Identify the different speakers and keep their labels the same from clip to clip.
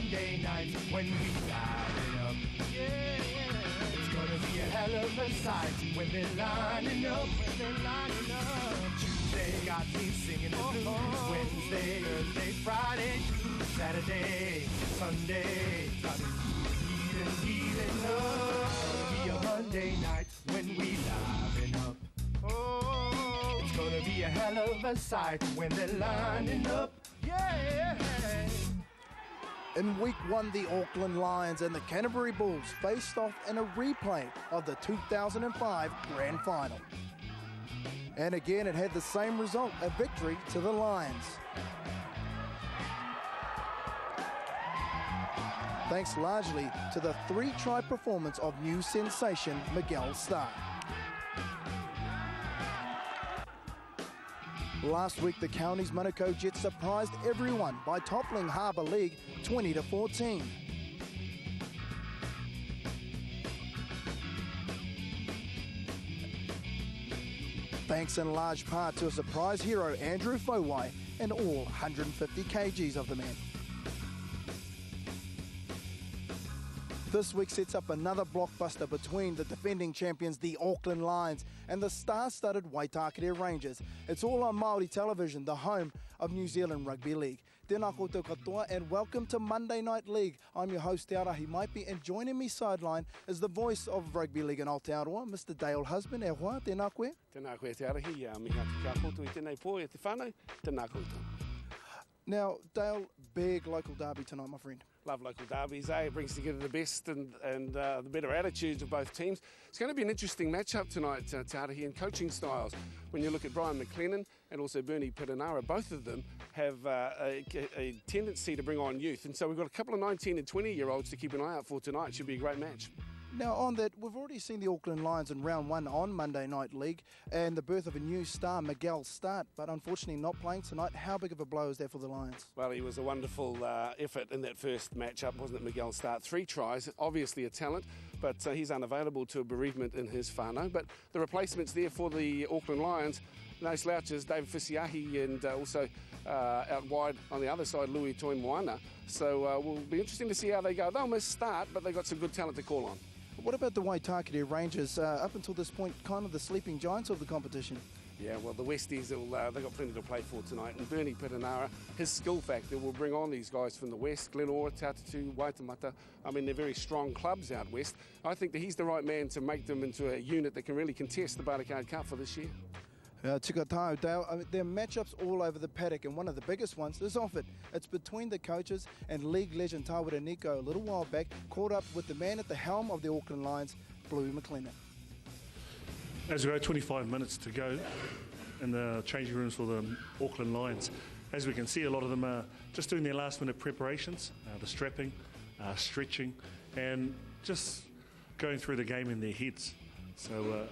Speaker 1: Monday night when we live it up. Yeah, it's gonna be a hell of a sight when they're lining up. Tuesday got me singing the blues. Wednesday, Thursday, Friday, Saturday, Sunday, got me heating up. It's gonna be a Monday night when we live it up. Oh, it's gonna be a hell of a sight when they're lining up. Yeah.
Speaker 2: In week one, the Auckland Lions and the Canterbury Bulls faced off in a replay of the 2005 Grand Final. And again, it had the same result, a victory to the Lions. Thanks largely to the 3-try performance of new sensation Miguel Starr. Last week, the county's Manukau Jets surprised everyone by toppling Harbour League 20-14. Thanks in large part to a surprise hero, Andrew Fowai, and all 150 kgs of the man. This week sets up another blockbuster between the defending champions, the Auckland Lions, and the star-studded Waitakere Rangers. It's all on Māori television, the home of New Zealand Rugby League. Tēnā koutou katoa and welcome to Monday Night League. I'm your host, Te Arahi Maipi, and joining me sideline is the voice of Rugby League in Aotearoa, Mr. Dale Husband. E hoa, tēnā koe?
Speaker 3: Tēnā koe Te Arahi, miha ki ka koutou I tēnei pō e te whānau, tēnā koutou.
Speaker 2: Now, Dale, big local derby tonight, my friend.
Speaker 3: Love local derbies, eh? It brings together the best and the better attitudes of both teams. It's going to be an interesting matchup tonight, Te Arahi, in coaching styles. When you look at Brian McLennan and also Bernie Piranara, both of them have a tendency to bring on youth. And so we've got a couple of 19 and 20-year-olds to keep an eye out for tonight. Should be a great match.
Speaker 2: Now, on that, we've already seen the Auckland Lions in round one on Monday Night League and the birth of a new star, Miguel Starr, but unfortunately not playing tonight. How big of a blow is that for the Lions?
Speaker 3: Well, he was a wonderful effort in that first matchup, wasn't it, Miguel Starr? 3 tries, obviously a talent, but he's unavailable to a bereavement in his whānau. But the replacements there for the Auckland Lions, no slouches, David Fisiahi and also out wide on the other side, Louis Toimoana. So will be interesting to see how they go. They'll miss start, but they've got some good talent to call on.
Speaker 2: What about the Waitakere Rangers? Up until this point, kind of the sleeping giants of the competition.
Speaker 3: Yeah, well, the Westies, they've got plenty to play for tonight. And Bernie Piranara, his skill factor will bring on these guys from the West, Glenora, Tautatu, Waitemata. I mean, they're very strong clubs out West. I think that he's the right man to make them into a unit that can really contest the Bartercard Cup for this year.
Speaker 2: Tika tau, Dale. There are matchups all over the paddock, and one of the biggest ones is off it. It's between the coaches and league legend Tawera Nico a little while back caught up with the man at the helm of the Auckland Lions, Bluey McLennan.
Speaker 4: As we go, 25 minutes to go in the changing rooms for the Auckland Lions. As we can see, a lot of them are just doing their last-minute preparations, the strapping, stretching, and just going through the game in their heads. So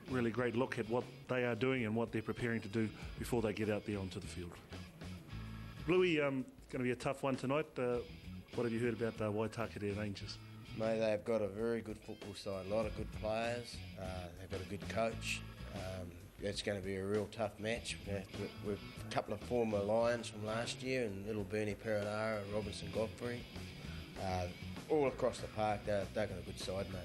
Speaker 4: really great look at what they are doing and what they're preparing to do before they get out there onto the field. Bluey, going to be a tough one tonight. What have you heard about the Waitakere Rangers?
Speaker 5: Mate, they've got a very good football side, a lot of good players, they've got a good coach. It's going to be a real tough match. We've a couple of former Lions from last year, and little Bernie Piranara and Robinson Godfrey. All across the park, they've got a good side, mate.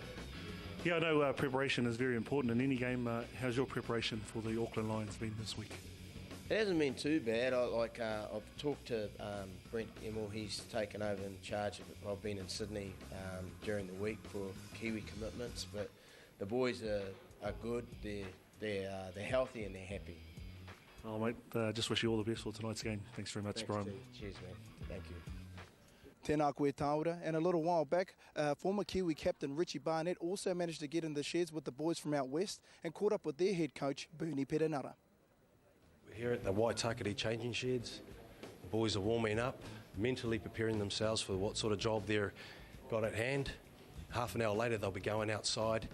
Speaker 4: Yeah, I know preparation is very important in any game. How's your preparation for the Auckland Lions been this week?
Speaker 5: It hasn't been too bad. I've talked to Brent Emmel. He's taken over in charge of it. I've been in Sydney during the week for Kiwi commitments, but the boys are good. They're healthy and they're happy.
Speaker 4: Oh, mate, just wish you all the best for tonight's game. Thanks very much, Brian.
Speaker 5: Cheers, man. Thank you.
Speaker 2: Tēnā koe Tāora, and a little while back, former Kiwi captain Richie Barnett also managed to get in the sheds with the boys from out west and caught up with their head coach, Bernie Piranara.
Speaker 6: We're here at the Waitakere changing sheds. The boys are warming up, mentally preparing themselves for what sort of job they've got at hand. Half an hour later, they'll be going outside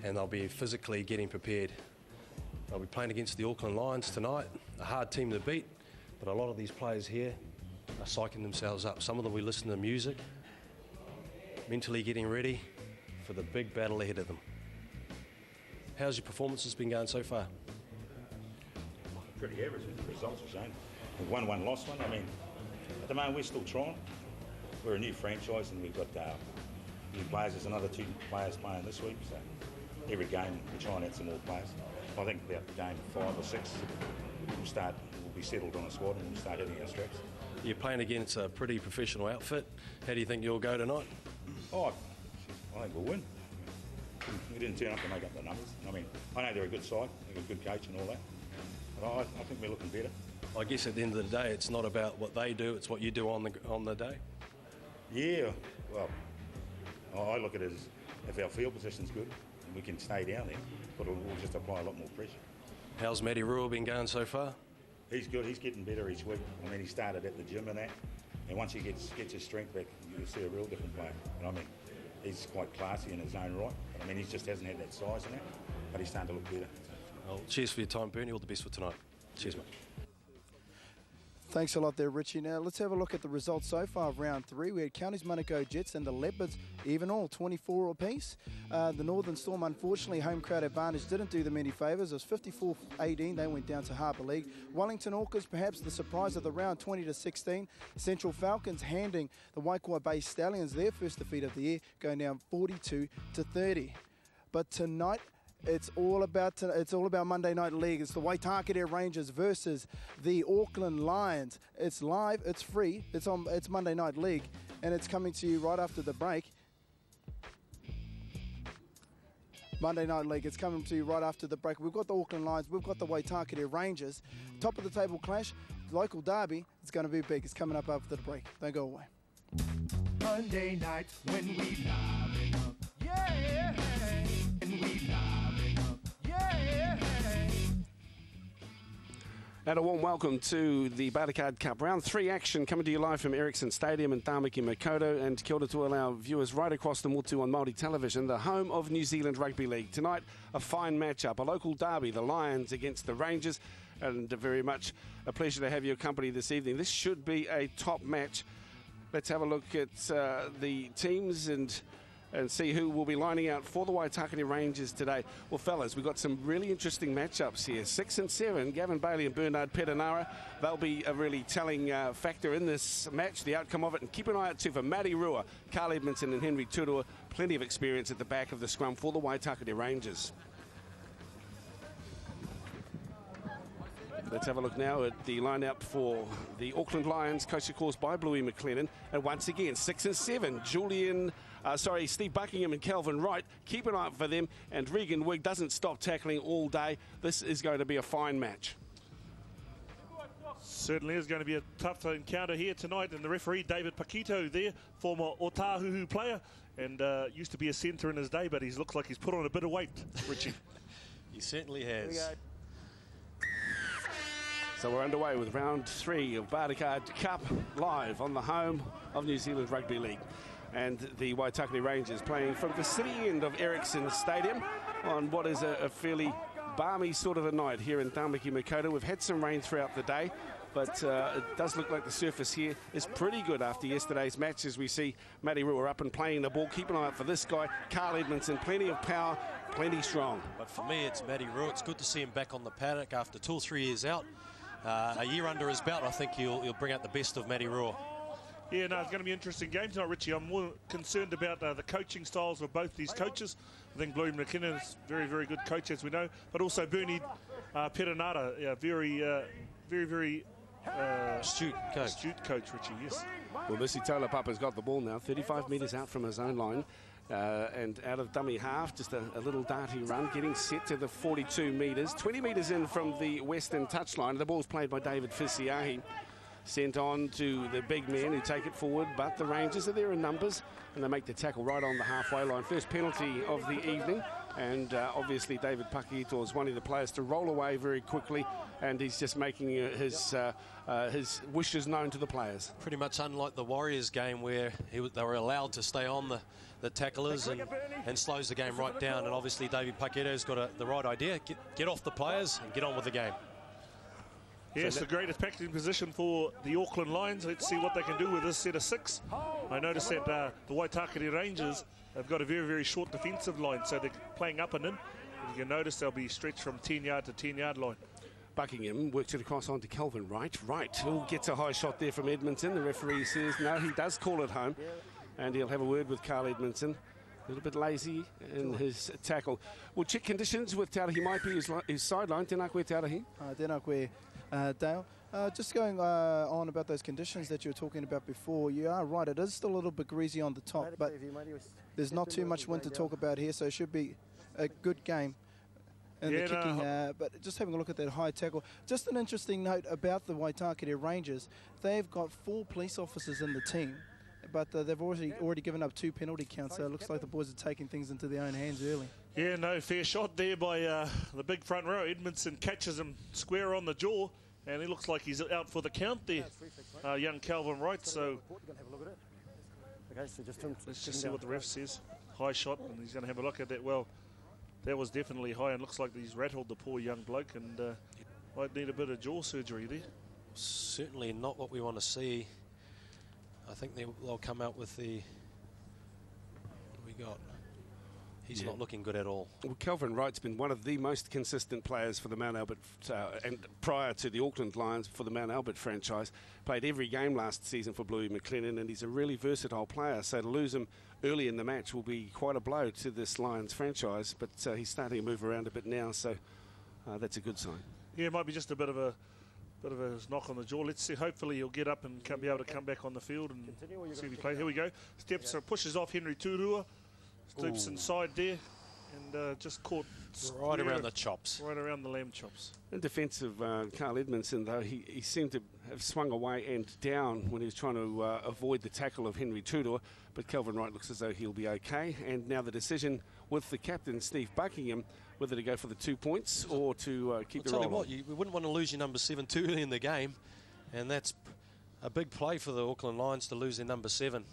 Speaker 6: and they'll be physically getting prepared. They'll be playing against the Auckland Lions tonight, a hard team to beat, but a lot of these players here are psyching themselves up. Some of them will listen to music, mentally getting ready for the big battle ahead of them. How's your performances been going so far?
Speaker 7: Pretty average with the results, Shane. A 1-1 lost one. I mean, at the moment we're still trying. we're a new franchise and we've got new players. There's another 2 players playing this week, so every game we're trying out some more players. I think about game 5 or 6, we'll be settled on a squad and we'll start hitting our straps.
Speaker 6: You're playing against a pretty professional outfit. How do you think you'll go tonight?
Speaker 7: Oh, I think we'll win. We didn't turn up to make up the numbers. I mean, I know they're a good side, they're a good coach and all that, but I think we're looking better.
Speaker 6: I guess at the end of the day, it's not about what they do, it's what you do on the day.
Speaker 7: Yeah, well, I look at it as if our field position's good and we can stay down there, but we'll just apply a lot more pressure.
Speaker 6: How's Matty Rua been going so far?
Speaker 7: He's good, he's getting better each week. I mean, he started at the gym and that, and once he gets his strength back, you'll see a real different player. And I mean, he's quite classy in his own right, but I mean, he just hasn't had that size in that, but he's starting to look better.
Speaker 6: Well, cheers for your time, Bernie. All the best for tonight. Cheers, mate.
Speaker 2: Thanks a lot there, Richie. Now, let's have a look at the results so far of round 3. We had Counties Manukau Jets and the Leopards even all, 24 apiece. The Northern Storm, unfortunately, home crowd advantage didn't do them any favours. It was 54-18. They went down to Harbour League. Wellington Orcas, perhaps the surprise of the round, 20-16. Central Falcons handing the Waikua Bay Stallions their first defeat of the year, going down 42-30. But tonight, it's all about Monday Night League. It's the Waitakere Rangers versus the Auckland Lions. It's live, it's free, it's Monday Night League, and it's coming to you right after the break. Monday Night League, it's coming to you right after the break. We've got the Auckland Lions, we've got the Waitakere Rangers. Top of the table clash, local derby. It's going to be big. It's coming up after the break. Don't go away.
Speaker 1: Monday nights when we live it up, yeah. When we live it up, yeah.
Speaker 3: And a warm welcome to the Bartercard Cup. Round 3 action coming to you live from Ericsson Stadium in Tāmaki Makaurau, and kia ora to all our viewers right across the motu on Māori television, the home of New Zealand Rugby League. Tonight, a fine matchup, a local derby, the Lions against the Rangers, and very much a pleasure to have your company this evening. This should be a top match. Let's have a look at the teams and see who will be lining out for the Waitakere Rangers today. Well, fellas, we've got some really interesting matchups here. 6 and 7, Gavin Bailey and Bernard Perenara. They'll be a really telling factor in this match, the outcome of it. And keep an eye out too for Matty Rua, Carl Edmondson and Henry Turua. Plenty of experience at the back of the scrum for the Waitakere Rangers. Let's have a look now at the lineup for the Auckland Lions, coached of course by Bluey McLennan. And once again, 6 and 7, Steve Buckingham and Calvin Wright. Keep an eye out for them. And Regan Wigg doesn't stop tackling all day. This is going to be a fine match.
Speaker 4: Certainly is going to be a tough encounter here tonight. And the referee, David Pakito there, former Otahuhu player, and used to be a centre in his day, but he looks like he's put on a bit of weight, Richie.
Speaker 6: He certainly has.
Speaker 3: So we're underway with round 3 of Bartercard Cup live on the home of New Zealand Rugby League. And the Waitakere Rangers playing from the city end of Ericsson Stadium on what is a fairly balmy sort of a night here in Tāmaki Makaurau. We've had some rain throughout the day, but it does look like the surface here is pretty good after yesterday's match, as we see Matty Rua up and playing the ball. Keep an eye out for this guy, Carl Edmondson. Plenty of power, plenty strong.
Speaker 8: But for me, it's Matty Rua. It's good to see him back on the paddock after 2 or 3 years out. A year under his belt, I think he'll bring out the best of Matty Rua.
Speaker 4: Yeah, no, it's going to be an interesting game tonight, Richie. I'm more concerned about the coaching styles of both these coaches. I think Bluey McKinnon is a very, very good coach, as we know, but also Bernie Perenara, very
Speaker 8: astute coach.
Speaker 4: Astute coach, Richie, yes.
Speaker 3: Well, Missy Tolapapa's got the ball now, 35 metres out from his own line. And out of dummy half, just a little darty run, getting set to the 42 metres. 20 metres in from the western touchline. The ball's played by David Fisiahi. Sent on to the big men who take it forward, but the Rangers are there in numbers, and they make the tackle right on the halfway line. First penalty of the evening, and obviously David Pakito is one of the players to roll away very quickly, and he's just making his wishes known to the players.
Speaker 8: Pretty much unlike the Warriors game where they were allowed to stay on the tacklers and slows the game right down. And obviously David Paketo's got the right idea. Get off the players and get on with the game.
Speaker 4: Yes, the greatest packaging position for the Auckland Lions. Let's see what they can do with this set of 6. I noticed that the Waitakere Rangers have got a very, very short defensive line, so they're playing up and in. And you can notice they'll be stretched from 10-yard to 10-yard line.
Speaker 3: Buckingham works it across onto Kelvin Wright. Wright, who gets a high shot there from Edmondson. The referee says no, he does call it home. And he'll have a word with Carl Edmondson. A little bit lazy in his tackle. We'll check conditions with Tauahi might be his sideline. Tēnā koe, Tauahi.
Speaker 2: Tēnā koe, Dale. Just going on about those conditions that you were talking about before, you are right, it is still a little bit greasy on the top, but there's not too much wind to talk about here, so it should be a good game in the kicking. But just having a look at that high tackle. Just an interesting note about the Waitakere Rangers. They've got 4 police officers in the team, but they've already given up 2 penalty counts, so it looks like the boys are taking things into their own hands early.
Speaker 9: Yeah, no, fair shot there by the big front row. Edmondson catches him square on the jaw, and he looks like he's out for the count there, young Calvin Wright. So let's just see what the ref says. High shot, and he's going to have a look at that. Well, that was definitely high, and looks like he's rattled the poor young bloke, and might need a bit of jaw surgery there.
Speaker 8: Certainly not what we want to see. I think they'll come out with the... What we got? He's not looking good at all.
Speaker 3: Well, Kelvin Wright's been one of the most consistent players for the Mount Albert, and prior to the Auckland Lions for the Mount Albert franchise. Played every game last season for Bluey McLennan, and he's a really versatile player. So to lose him early in the match will be quite a blow to this Lions franchise. But he's starting to move around a bit now, so that's a good sign.
Speaker 9: Yeah, it might be just a bit of a knock on the jaw. Let's see. Hopefully he'll get up and be able to come back on the field and see if he plays. Here we go. Steps, pushes off Henry Turua. Stoops inside there and just caught
Speaker 8: right around the chops.
Speaker 9: Right around the lamb chops.
Speaker 3: In defence of Carl Edmondson, though, he seemed to have swung away and down when he was trying to avoid the tackle of Henry Tudor, but Kelvin Wright looks as though he'll be okay. And now the decision with the captain, Steve Buckingham, whether to go for the 2 points or to keep the roll on.
Speaker 8: I'll tell you what, we wouldn't want to lose your number 7 too early in the game, and that's a big play for the Auckland Lions to lose their number 7.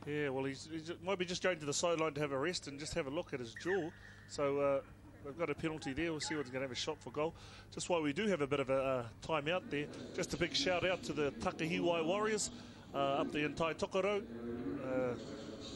Speaker 9: Yeah, well, he might be just going to the sideline to have a rest and just have a look at his jaw. So they've got a penalty there. We'll see what's going to have a shot for goal. Just while we do have a bit of a timeout there, just a big shout out to the Takahiwai Warriors up there in Tai Tokoro.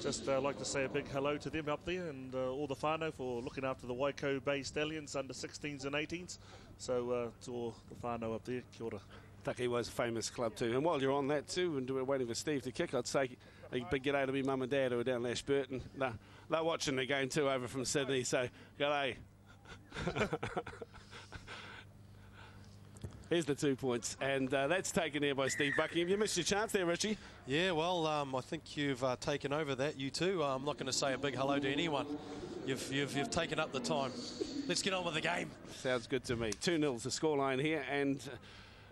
Speaker 9: Just like to say a big hello to them up there, and all the whānau for looking after the Waikato Bay Stallions under 16s and 18s. So to all the whānau up there, kia ora.
Speaker 3: Takiwai's a famous club too. And while you're on that too, and we're waiting for Steve to kick, I'd say a big g'day to me mum and dad who are down Ashburton. They're watching the game too over from Sydney, so g'day. Here's the 2 points, and that's taken there by Steve Buckingham. You missed your chance there, Richie.
Speaker 8: Yeah, well, I think you've taken over that, you too. I'm not going to say a big hello to anyone. You've taken up the time. Let's get on with the game.
Speaker 3: Sounds good to me. 2-0 the scoreline here, and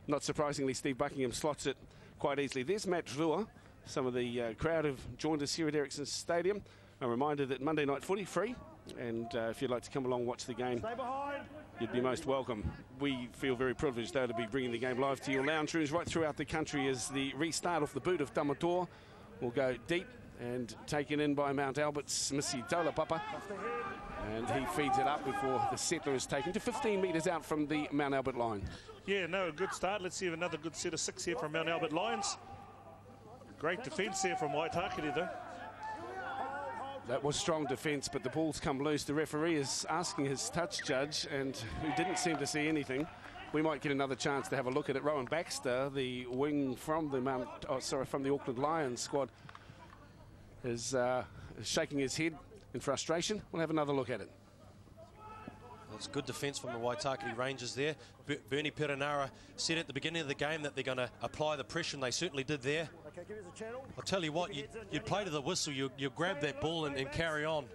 Speaker 3: not surprisingly, Steve Buckingham slots it quite easily. There's Matt Rua. Some of the crowd have joined us here at Ericsson Stadium. A reminder that Monday Night Footy free, and if you'd like to come along watch the game, you'd be most welcome. We feel very privileged, though, to be bringing the game live to your lounge rooms right throughout the country as the restart off the boot of Tamatoa will go deep and taken in by Mount Albert's Missy Taulapapa. And he feeds it up before the settler is taken to 15 metres out from the Mount Albert line.
Speaker 9: Yeah, no, a good start. Let's see if another good set of 6 here from Mount Albert Lions. Great defence there from Waitakere, though.
Speaker 3: That was strong defence, but the ball's come loose. The referee is asking his touch judge, and who didn't seem to see anything. We might get another chance to have a look at it. Rowan Baxter, the wing from the from the Auckland Lions squad, is shaking his head in frustration. We'll have another look at it.
Speaker 8: It's good defence from the Waitakere Rangers there. Bernie Perenara said at the beginning of the game that they're going to apply the pressure, and they certainly did there. I'll tell you what, you'd play to the whistle, you grab that ball and carry on.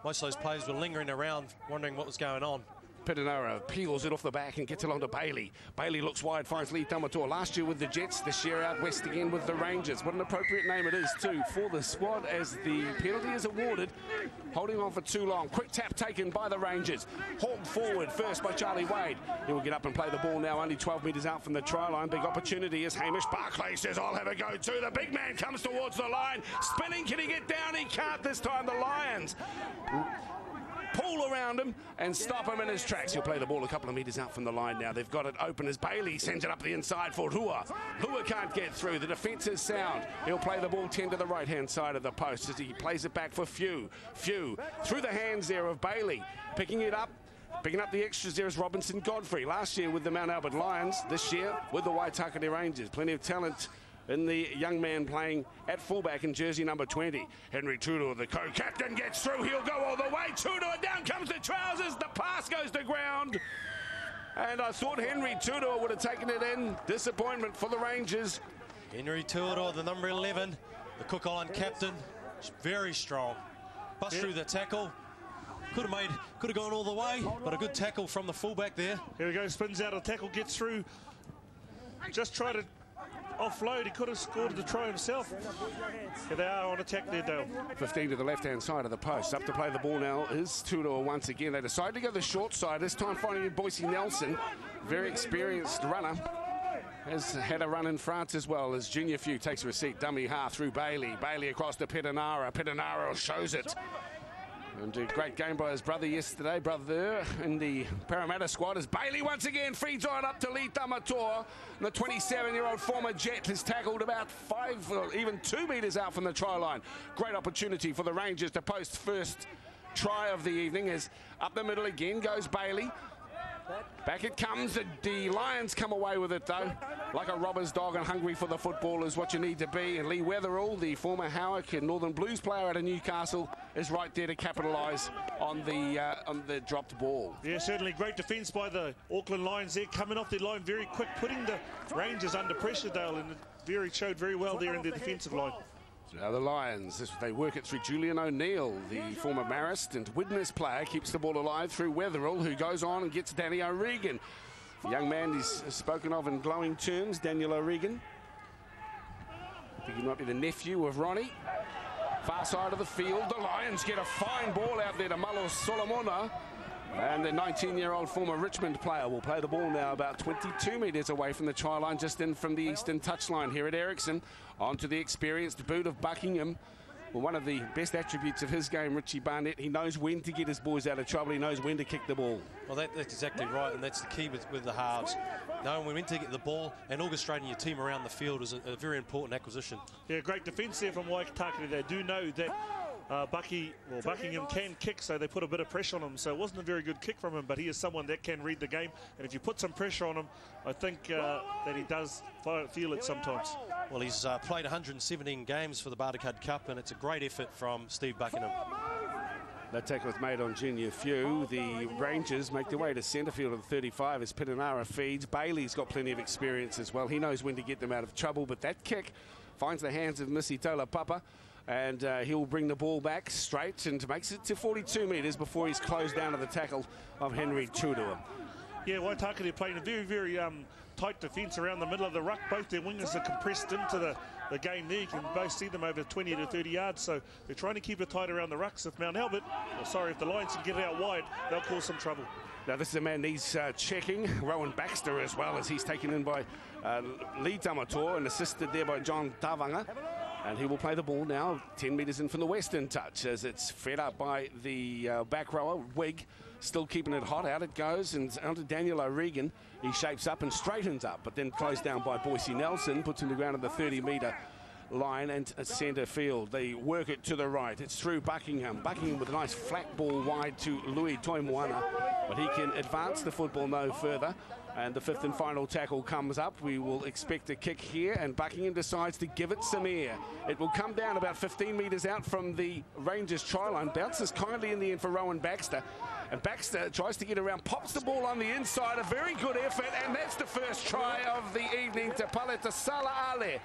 Speaker 8: Most of those players were lingering around, wondering what was going on.
Speaker 3: Perenara peels it off the back and gets it onto Bailey. Bailey looks wide, finds Lee Tamatoa. Last year with the Jets, this year out west again with the Rangers. What an appropriate name it is, too, for the squad as the penalty is awarded. Holding on for too long. Quick tap taken by the Rangers. Hauled forward first by Charlie Wade. He will get up and play the ball now, only 12 metres out from the try line. Big opportunity as Hamish Barclay says, I'll have a go too. The big man comes towards the line. Spinning, can he get down? He can't this time. The Lions pull around him and stop him in his tracks. He'll play the ball a couple of metres out from the line now. They've got it open as Bailey sends it up the inside for Rua. Rua can't get through. The defence is sound. He'll play the ball 10 to the right-hand side of the post as he plays it back for Few. Few through the hands there of Bailey. Picking it up Picking up the extras there is Robinson Godfrey. Last year with the Mount Albert Lions, this year with the Waitakere Rangers. Plenty of talent in the young man playing at fullback in jersey number 20. Henry Tudor, the co-captain, gets through. He'll go all the way. Tudor, down comes the trousers. The pass goes to ground. And I thought Henry Tudor would have taken it in. Disappointment for the Rangers.
Speaker 8: Henry Tudor, the number 11, the Cook Island captain, very strong. Bust through the tackle. Could have gone all the way, but a good tackle from the fullback there.
Speaker 9: Here we go, spins out of tackle, gets through. Just tried to offload. He could have scored the try himself. Here they are on attack there, Dale.
Speaker 3: 15 to the left-hand side of the post. Up to play the ball now is Tudor once again. They decide to go the short side. This time finding Boise Nelson, very experienced runner. Has had a run in France as well as Junior Few takes a receipt. Dummy half through Bailey. Bailey across to Petanara. Petanara shows it. And a great game by his brother yesterday. Brother in the Parramatta squad as Bailey once again feeds on up to Lee Tamatoa. And the 27-year-old former Jet has tackled about 5 or even 2 metres out from the try line. Great opportunity for the Rangers to post first try of the evening as up the middle again goes Bailey. Back it comes. The Lions come away with it though. Like a robber's dog and hungry for the football is what you need to be. And Lee Weatherall, the former Howick and Northern Blues player out of Newcastle, is right there to capitalise on the dropped ball.
Speaker 9: Yeah, certainly great defence by the Auckland Lions there, coming off their line very quick, putting the Rangers under pressure, Dale, and it showed very well there in the defensive line.
Speaker 3: Now the Lions, they work it through Julian O'Neill, the former Marist and Widnes player, keeps the ball alive through Weatherall, who goes on and gets Danny O'Regan. The young man is spoken of in glowing terms, Daniel O'Regan. I think he might be the nephew of Ronnie. Far side of the field, the Lions get a fine ball out there to Malos Solomona. And the 19-year-old former Richmond player will play the ball now about 22 metres away from the try line, just in from the eastern touchline here at Ericsson. On to the experienced boot of Buckingham. Well, one of the best attributes of his game, Richie Barnett, he knows when to get his boys out of trouble. He knows when to kick the ball.
Speaker 8: Well, that's exactly right, and that's the key with the halves. Knowing when to get the ball and orchestrating your team around the field is a very important acquisition.
Speaker 9: Yeah, great defence there from Waitakere. They do know that Buckingham can kick, so they put a bit of pressure on him. So it wasn't a very good kick from him, but he is someone that can read the game. And if you put some pressure on him, I think that he does feel it sometimes.
Speaker 8: Well, he's played 117 games for the Bartercard Cup, and it's a great effort from Steve Buckingham.
Speaker 3: That tackle was made on Junior Few. The Rangers make their way to centre field of the 35 as Petanara feeds. Bailey's got plenty of experience as well. He knows when to get them out of trouble, but that kick finds the hands of Missy Tola Papa. And he'll bring the ball back straight and makes it to 42 metres before he's closed down to the tackle of Henry Tudor.
Speaker 9: Yeah, Waitakere playing a very, very tight defence around the middle of the ruck. Both their wingers are compressed into the game there. You can both see them over 20 to 30 yards, so they're trying to keep it tight around the rucks. If if the Lions can get it out wide, they'll cause some trouble.
Speaker 3: Now this is a man he's checking, Rowan Baxter, as well, as he's taken in by Lee Tamatoa and assisted there by John Tavanga. And he will play the ball now 10 metres in from the western touch as it's fed up by the back rower, Wig. Still keeping it hot. Out it goes and onto Daniel O'Regan. He shapes up and straightens up, but then closed down by Boise Nelson. Puts him to ground at the 30-metre line and at centre field. They work it to the right. It's through Buckingham. Buckingham with a nice flat ball wide to Louis Toimoana. But he can advance the football no further. And the fifth and final tackle comes up. We will expect a kick here, and Buckingham decides to give it some air. It will come down about 15 metres out from the Rangers try line. Bounces kindly in the end for Rowan Baxter. And Baxter tries to get around, pops the ball on the inside. A very good effort, and that's the first try of the evening to Paletasala Ale.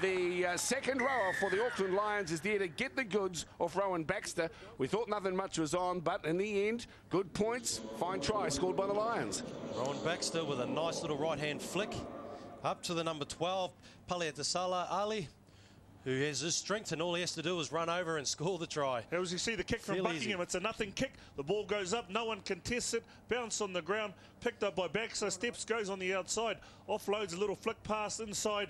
Speaker 3: The second rower for the Auckland Lions is there to get the goods off Rowan Baxter. We thought nothing much was on, but in the end, good points, fine try scored by the Lions.
Speaker 8: Rowan Baxter with a nice little right-hand flick up to the number 12, Paletasala Ali, who has his strength, and all he has to do is run over and score the try.
Speaker 9: As you see the kick from Buckingham, it's a nothing kick. The ball goes up, no one contests it, bounce on the ground, picked up by Baxter, steps, goes on the outside, offloads a little flick pass inside,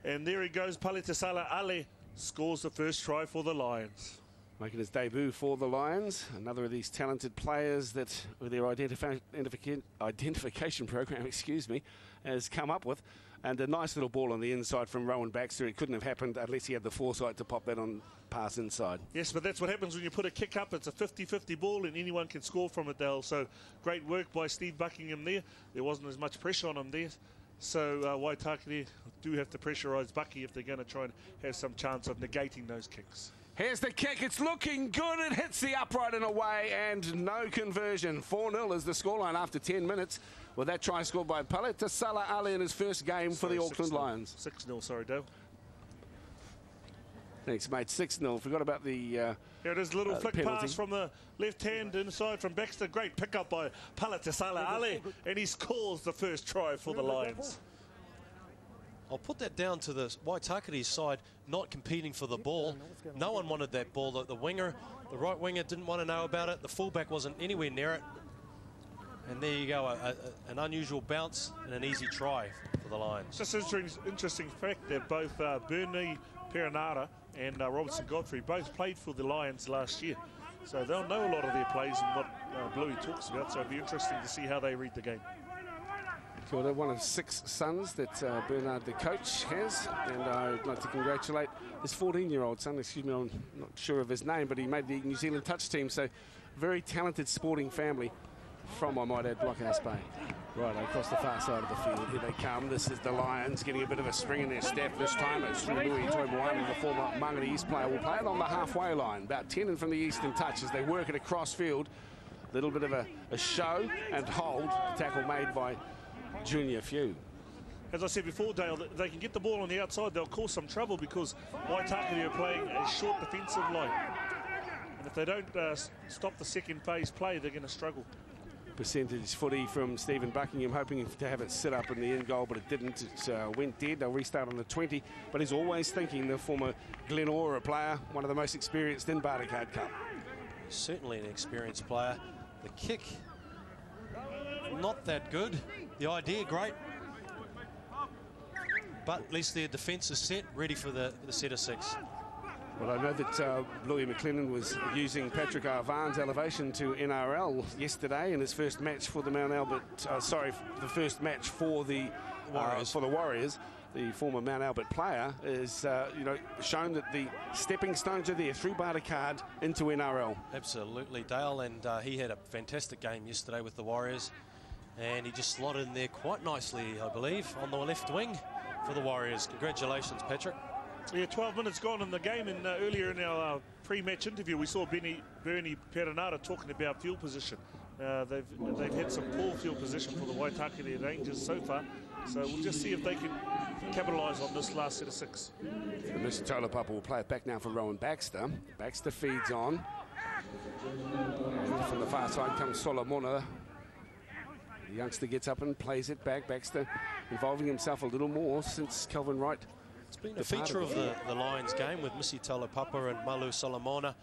Speaker 9: and there he goes. Paletasala Ale scores the first try for the Lions.
Speaker 3: Making his debut for the Lions. Another of these talented players that with their identification program, has come up with. And a nice little ball on the inside from Rowan Baxter. It couldn't have happened unless he had the foresight to pop that on pass inside.
Speaker 9: Yes, but that's what happens when you put a kick up. It's a 50-50 ball and anyone can score from it, Dale. So great work by Steve Buckingham there. There wasn't as much pressure on him there. So Waitakere do have to pressurise Bucky if they're going to try and have some chance of negating those kicks.
Speaker 3: Here's the kick. It's looking good. It hits the upright and away, and no conversion. 4-0 is the scoreline after 10 minutes, with that try scored by Bartercare Ali in his first game for the Auckland Lions.
Speaker 9: 6-0, sorry, Dale.
Speaker 3: Thanks, mate. 6-0. Forgot about the
Speaker 9: Here it is, little flick
Speaker 3: penalty.
Speaker 9: pass from the left hand inside from Baxter. Great pick-up by Bartercare Ali, and he scores the first try for the Lions.
Speaker 8: I'll put that down to the Waitakere's side not competing for the ball. No one wanted that ball. The winger, the right winger didn't want to know about it. The fullback wasn't anywhere near it. And there you go, an unusual bounce and an easy try for the Lions.
Speaker 9: Just interesting fact that both Bernie Perenara and Robertson Godfrey both played for the Lions last year. So they'll know a lot of their plays and what Bluey talks about. So it'll be interesting to see how they read the game.
Speaker 3: Kia ora, one of 6 sons that Bernard, the coach, has, and I'd like to congratulate his 14-year-old son. Excuse me, I'm not sure of his name, but he made the New Zealand touch team, so very talented sporting family from, I might add, Blockhouse Bay. Right, across the far side of the field, here they come. This is the Lions getting a bit of a spring in their step. This time it's through Louis Toimuani, the former Mangere East player, will play it on the halfway line, about 10 in from the eastern touch as they work it across field. A little bit of a show and hold, tackle made by Junior Few.
Speaker 9: As I said before, Dale, they can get the ball on the outside, they'll cause some trouble because Waitakere are playing a short defensive line. And if they don't stop the second phase play, they're going to struggle.
Speaker 3: Percentage footy from Stephen Buckingham, hoping to have it sit up in the end goal, but it didn't. It went dead. They'll restart on the 20, but he's always thinking, the former Glen Aura player, one of the most experienced in Bartercard Cup.
Speaker 8: Certainly an experienced player. The kick, not that good. The idea, great. But at least their defence is set, ready for the set of 6.
Speaker 3: Well, I know that Louis McLennan was using Patrick Arvan's elevation to NRL yesterday in his first match for the Mount Albert. The first match for the Warriors. The former Mount Albert player is, shown that the stepping stones are there through Bartercard into NRL.
Speaker 8: Absolutely, Dale, and he had a fantastic game yesterday with the Warriors, and he just slotted in there quite nicely, I believe, on the left wing for the Warriors. Congratulations, Patrick.
Speaker 9: Yeah, 12 minutes gone in the game, and earlier in our pre-match interview, we saw Bernie Perenara talking about field position. They've had some poor field position for the Waitakere Rangers so far, so we'll just see if they can capitalise on this last set of 6.
Speaker 3: And Mr. Tolopapa will play it back now for Rowan Baxter. Baxter feeds on. And from the far side comes Solomona. The youngster gets up and plays it back. Baxter involving himself a little more since Kelvin Wright.
Speaker 8: It's been a feature of the Lions game with Missy Tolopapa and Malu Solomona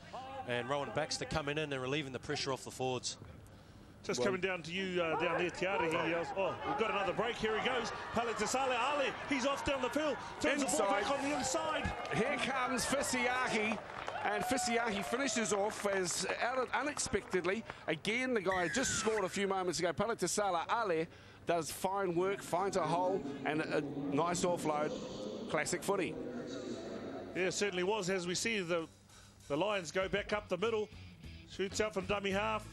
Speaker 8: and Rowan Baxter coming in and relieving the pressure off the forwards.
Speaker 9: Just coming down to you down there, Tiara. He yells, oh, we've got another break. Here he goes. Bartercare Ali, he's off down the field. Turns the ball back on the inside.
Speaker 3: Here comes Fisiahi. And Fisiahi finishes off as unexpectedly. Again, the guy just scored a few moments ago. Bartercare Ali does fine work, finds a hole, and a nice offload. Classic footy.
Speaker 9: Yeah, it certainly was. As we see the Lions go back up the middle. Shoots out from dummy half.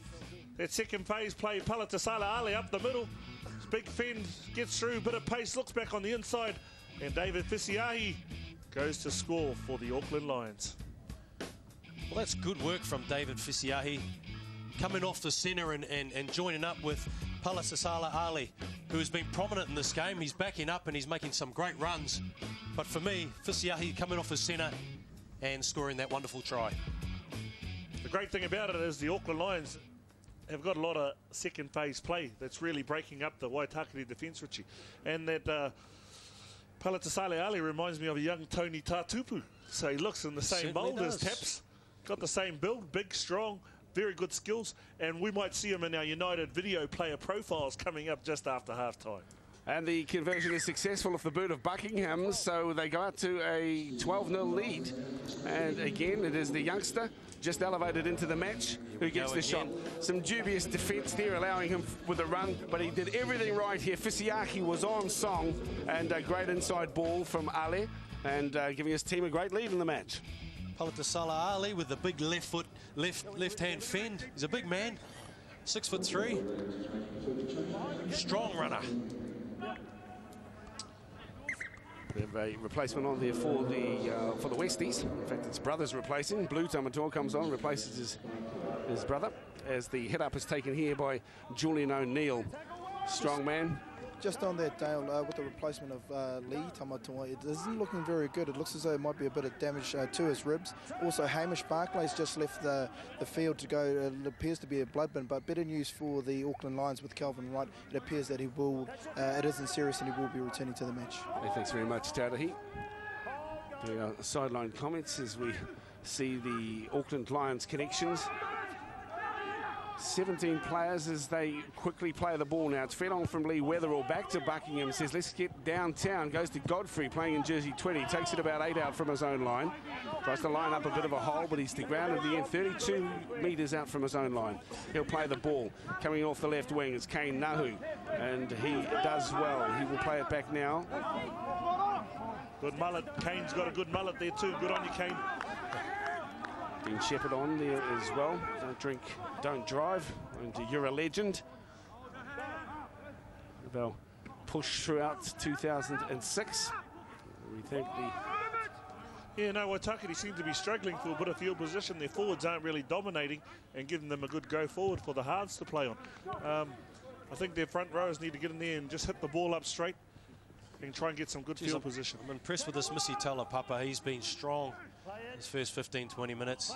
Speaker 9: That second phase play, Bartercare Ali up the middle. Big fend, gets through, bit of pace, looks back on the inside. And David Fisiahi goes to score for the Auckland Lions.
Speaker 8: Well, that's good work from David Fisiahi, coming off the centre and joining up with Bartercare Ali, who has been prominent in this game. He's backing up and he's making some great runs. But for me, Fisiahi coming off his centre and scoring that wonderful try.
Speaker 9: The great thing about it is the Auckland Lions have got a lot of second phase play that's really breaking up the Waitakere defence, Richie. And that Bartercare Ali reminds me of a young Tony Tatupu. So he looks in the same mould as Taps. Got the same build, big, strong, very good skills. And we might see him in our United video player profiles coming up just after half-time.
Speaker 3: And the conversion is successful off the boot of Buckingham, so they go out to a 12-0 lead. And again, it is the youngster, just elevated into the match, who gets the shot. Some dubious defence there, allowing him with a run, but he did everything right here. Fisiaki was on song, and a great inside ball from Ale, and giving his team a great lead in the match.
Speaker 8: Palatasala Ali with the big left-hand fend. He's a big man, 6'3", strong runner.
Speaker 3: We have a replacement on there for the Westies. In fact, it's brothers replacing. Blue Tamatoa comes on, replaces his brother, as the hit-up is taken here by Julian O'Neill. Strong man.
Speaker 2: Just on that, Dale, with the replacement of Lee Tamatoa, it isn't looking very good. It looks as though it might be a bit of damage to his ribs. Also, Hamish Barclay's just left the field to go. It appears to be a blood bin, but better news for the Auckland Lions with Kelvin Wright. It appears that he will, it isn't serious, and he will be returning to the match.
Speaker 3: Hey, thanks very much, Taudahi. The sideline comments as we see the Auckland Lions connections. 17 players as they quickly play the ball now. It's fed on from Lee Weatherall back to Buckingham. Says, let's get downtown. Goes to Godfrey, playing in jersey 20. Takes it about 8 out from his own line. Tries to line up a bit of a hole, but he's to ground at the end. 32 metres out from his own line. He'll play the ball. Coming off the left wing is Kane Nahu, and he does well. He will play it back now.
Speaker 9: Good mullet. Kane's got a good mullet there too. Good on you, Kane.
Speaker 3: Dean Shepherd on there as well. Don't drink, don't drive. And you're a legend. They'll push throughout 2006. We think the...
Speaker 9: Yeah, no, Waitakere seem to be struggling for a bit of field position. Their forwards aren't really dominating and giving them a good go forward for the halves to play on. I think their front rowers need to get in there and just hit the ball up straight and try and get some good field position.
Speaker 8: I'm impressed with this Missy Talapapa. He's been strong his first 15-20 minutes.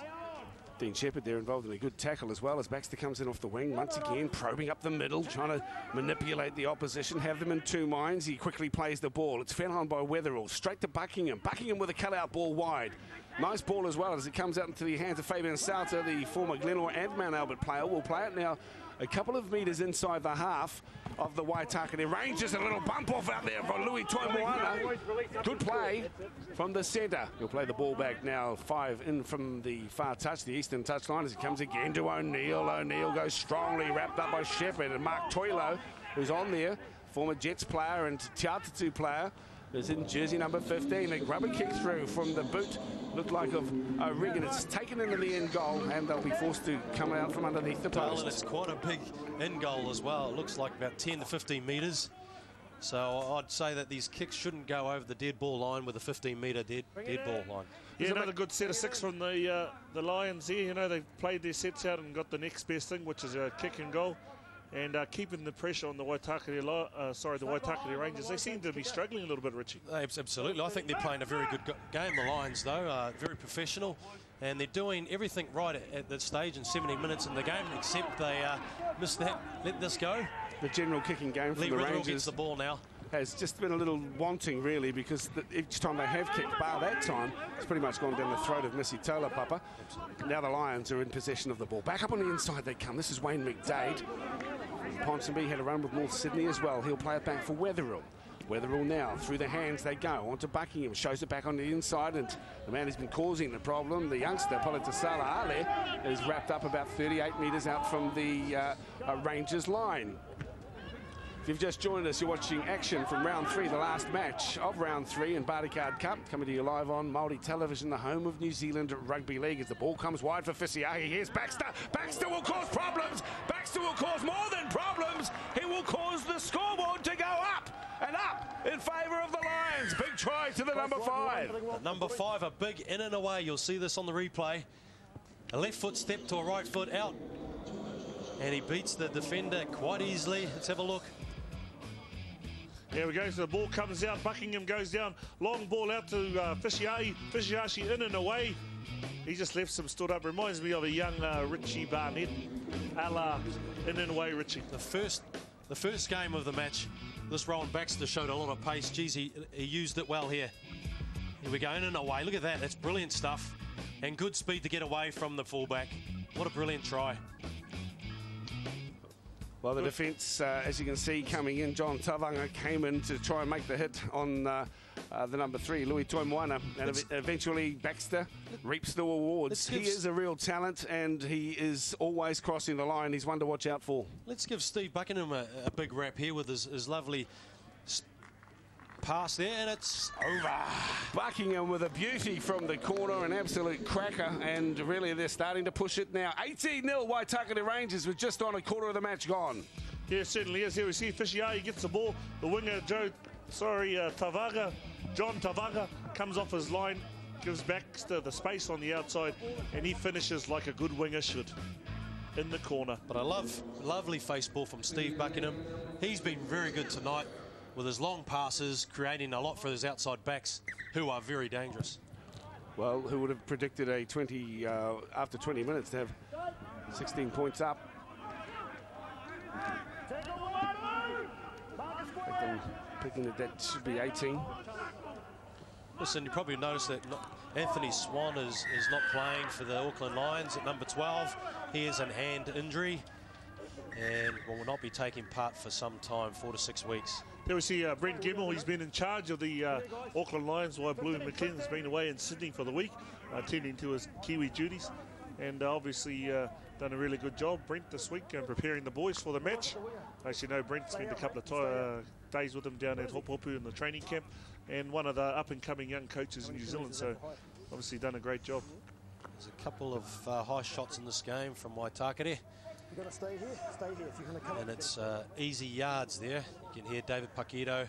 Speaker 3: Dean Shepherd there involved in a good tackle as well, as Baxter comes in off the wing once again, probing up the middle, trying to manipulate the opposition, have them in two minds. He quickly plays the ball. It's fed on by Weatherall, straight to Buckingham. Buckingham with a cut-out ball wide. Nice ball as well as it comes out into the hands of Fabian Sauter, the former Glenore and Mount Albert player. Will play it now a couple of metres inside the half of the Waitakere Rangers. A little bump off out there for Louis Toimoana. Good play from the centre. He'll play the ball back now, 5 in from the far touch, the eastern touchline, as it comes again to O'Neill. O'Neill goes strongly, wrapped up by Shepherd, and Mark Toilo, who's on there, former Jets player and Te Autatu player, is in jersey number 15. A grubber kick through from the boot, looked like of O'Regan. It's taken into the end goal, and they'll be forced to come out from underneath the post.
Speaker 8: And it's quite a big end goal as well. It looks like about 10 to 15 metres. So I'd say that these kicks shouldn't go over the dead ball line with a 15-metre dead ball line.
Speaker 9: Yeah, another good set of 6 from the Lions here. You know, they've played their sets out and got the next best thing, which is a kick and goal. And keeping the pressure on the Waitakere Rangers. They seem to be struggling a little bit, Richie.
Speaker 8: Absolutely. I think they're playing a very good game, the Lions, though. Very professional. And they're doing everything right at this stage in 70 minutes in the game, except they missed that. Let this go.
Speaker 3: The general kicking game from the Rangers
Speaker 8: gets the ball now.
Speaker 3: Has just been a little wanting, really, because each time they have kicked, bar that time, it's pretty much gone down the throat of Missy Talapapa. Now the Lions are in possession of the ball. Back up on the inside they come. This is Wayne McDade. Ponsonby had a run with North Sydney as well. He'll play it back for Weatherall. Weatherall now, through the hands they go, onto Buckingham, shows it back on the inside, and the man who's been causing the problem, the youngster, Palatasala Ale, is wrapped up about 38 metres out from the Rangers line. If you've just joined us, you're watching action from round 3, the last match of round 3 in Bartercard Cup, coming to you live on Māori Television, the home of New Zealand Rugby League, as the ball comes wide for Fisiaki. Here's Baxter. Baxter will cause problems. Baxter will cause more than problems. He will cause the scoreboard to go up and up in favour of the Lions. Big try to the number 5.
Speaker 8: The number 5, a big in and away. You'll see this on the replay. A left foot step to a right foot out. And he beats the defender quite easily. Let's have a look.
Speaker 9: There we go, so the ball comes out, Buckingham goes down, long ball out to Fisiaki in and away. He just left some stood up, reminds me of a young Richie Barnett, a la in and away Richie.
Speaker 8: The first game of the match, this Rowan Baxter showed a lot of pace. Geez, he used it well here. Here we go, in and away, look at that, that's brilliant stuff. And good speed to get away from the fullback. What a brilliant try.
Speaker 3: Well, the defence, as you can see, coming in, John Tavanga came in to try and make the hit on the number 3, Louis Toimoana, and eventually Baxter reaps the awards. He is a real talent, and he is always crossing the line. He's one to watch out for.
Speaker 8: Let's give Steve Buckingham a big rap here with his lovely pass there, and it's over.
Speaker 3: Buckingham with a beauty from the corner, an absolute cracker, and really they're starting to push it now. 18-0 Waitakere Rangers with just on a quarter of the match gone.
Speaker 9: Yeah, certainly is. Here we see Fishiai gets the ball. The winger, John Tavaga, comes off his line, gives Baxter the space on the outside, and he finishes like a good winger should, in the corner.
Speaker 8: But I lovely face ball from Steve Buckingham. He's been very good tonight with his long passes, creating a lot for his outside backs, who are very dangerous.
Speaker 3: Well, who would have predicted a 20 after 20 minutes to have 16 points up? Picking that should be 18.
Speaker 8: Listen, you probably noticed that Anthony Swan is not playing for the Auckland Lions at number 12. He has a hand injury and will not be taking part for some time, 4 to 6 weeks.
Speaker 9: There we see Brent Gemmell. He's been in charge of the Auckland Lions while Blue McKinnon's been away in Sydney for the week, attending to his Kiwi duties, and obviously done a really good job, Brent, this week, preparing the boys for the match. As you know, Brent spent a couple of days with them down at Hopopu in the training camp, and one of the up-and-coming young coaches in New Zealand, so obviously done a great job.
Speaker 8: There's a couple of high shots in this game from Waitakere.
Speaker 10: You've got to stay here if you're going to come.
Speaker 8: And it's easy yards there. You can hear David Paquito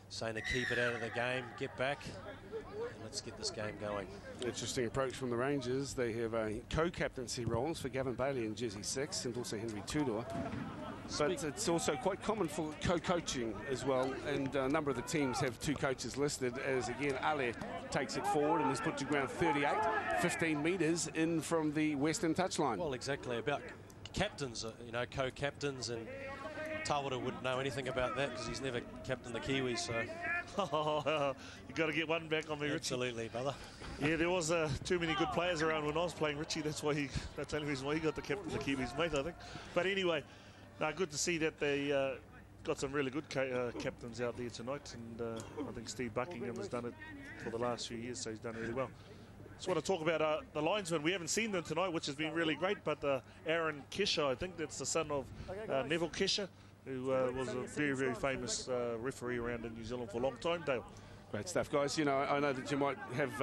Speaker 8: saying to keep it out of the game, get back, and let's get this game going.
Speaker 3: Interesting approach from the Rangers. They have co-captaincy roles for Gavin Bailey in jersey 6 and also Henry Tudor. But it's also quite common for co-coaching as well, and a number of the teams have 2 coaches listed, as again Ale takes it forward and is put to ground 38, 15 metres in from the western touchline.
Speaker 8: Well, exactly, about captains, co-captains, and Tawara wouldn't know anything about that because he's never captained the Kiwis, so...
Speaker 9: You've got to get one back on me, Richie.
Speaker 8: Absolutely, brother.
Speaker 9: Yeah, there was too many good players around when I was playing Richie. That's the only reason why he got the captain of the Kiwis, mate, I think. But anyway, good to see that they got some really good captains out there tonight, and I think Steve Buckingham has done it for the last few years, so he's done really well. Just want to talk about the linesmen. We haven't seen them tonight, which has been really great, but Aaron Kesher, I think that's the son of Neville Kesher, who was a very, very famous referee around in New Zealand for a long time, Dale.
Speaker 3: Great stuff, guys. You know, I know that you might have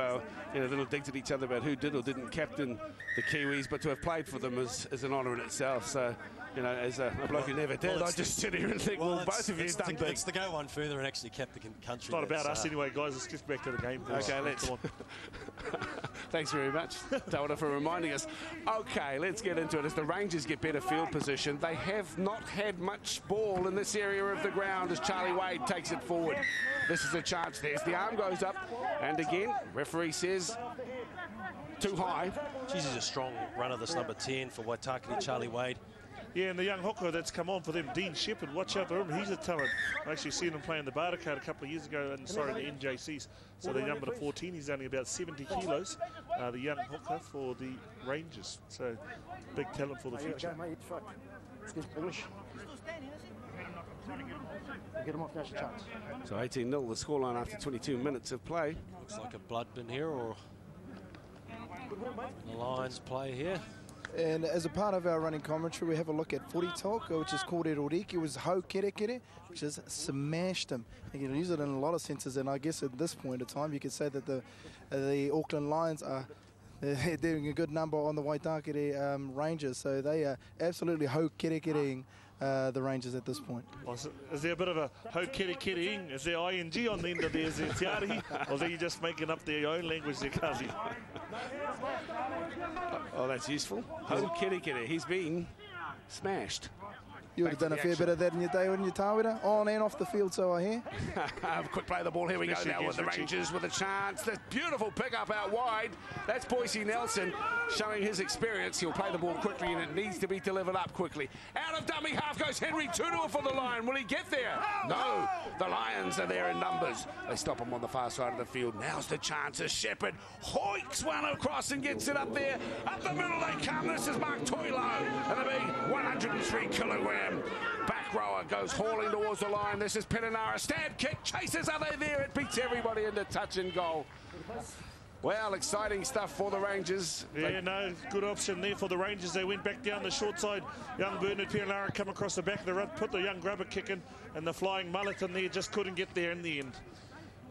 Speaker 3: little digs at each other about who did or didn't captain the Kiwis, but to have played for them is an honour in itself. So, you know, as a bloke who never did, I just sit here and think, well both of you have done big.
Speaker 8: It's to go one further and actually kept the country.
Speaker 9: It's not about us anyway, guys. Let's get back to the game.
Speaker 3: Okay, let's. Thanks very much, Tawara, for reminding us. Okay, let's get into it. As the Rangers get better field position, they have not had much ball in this area of the ground as Charlie Wade takes it forward. This is a chance. There's the arm goes up, and again, referee says too high.
Speaker 8: Geez, he's a strong runner, this number 10 for Waitakere, Charlie Wade.
Speaker 9: Yeah, and the young hooker that's come on for them, Dean Shepherd, watch out for him. He's a talent. I actually seen him playing the bartercard a couple of years ago, and the NJCs. So the number 14, he's only about 70 kilos. The young hooker for the Rangers. So big talent for the future.
Speaker 10: English. Get him off, that's a chance.
Speaker 3: So 18-0, the scoreline after 22 minutes of play.
Speaker 8: Looks like a blood bin here, or the Lions play here.
Speaker 2: And as a part of our running commentary, we have a look at Footy Talk, which is called Eroriki. It was Hau Kere Kere, which is smashed him. You can use it in a lot of senses, and I guess at this point in time, you could say that the Auckland Lions are doing a good number on the Waitakere Rangers. So they are absolutely Hau Kere Kereing the Rangers at this point.
Speaker 9: Is there a bit of a Hau Kere Kereing? Is there ing on the end of there? Is it tiari? Or are you just making up their own language there, Kazi?
Speaker 3: Oh, that's useful. Hau Kere Kere, he's been smashed.
Speaker 2: You would have done a fair bit of that in your day, wouldn't you, Tawara? On and off the field, so I hear.
Speaker 3: Quick play of the ball. Here we go now with the Rangers with a chance. The beautiful pick-up out wide. That's Boise Nelson showing his experience. He'll play the ball quickly, and it needs to be delivered up quickly. Out of dummy half goes Henry Tudor for the line. Will he get there? No. The Lions are there in numbers. They stop him on the far side of the field. Now's the chance as Shepherd hoiks one across and gets it up there. Up the middle they come. This is Mark Toilo and a big 103 kilogram back rower goes hauling towards the line. This is Perenara. Stab kick. Chases. Are they there? It beats everybody into touch and goal. Well, exciting stuff for the Rangers.
Speaker 9: Yeah, no, good option there for the Rangers. They went back down the short side. Young Bernard Perenara come across the back of the run, put the young grubber kick in, and the flying mullet in there just couldn't get there in the end.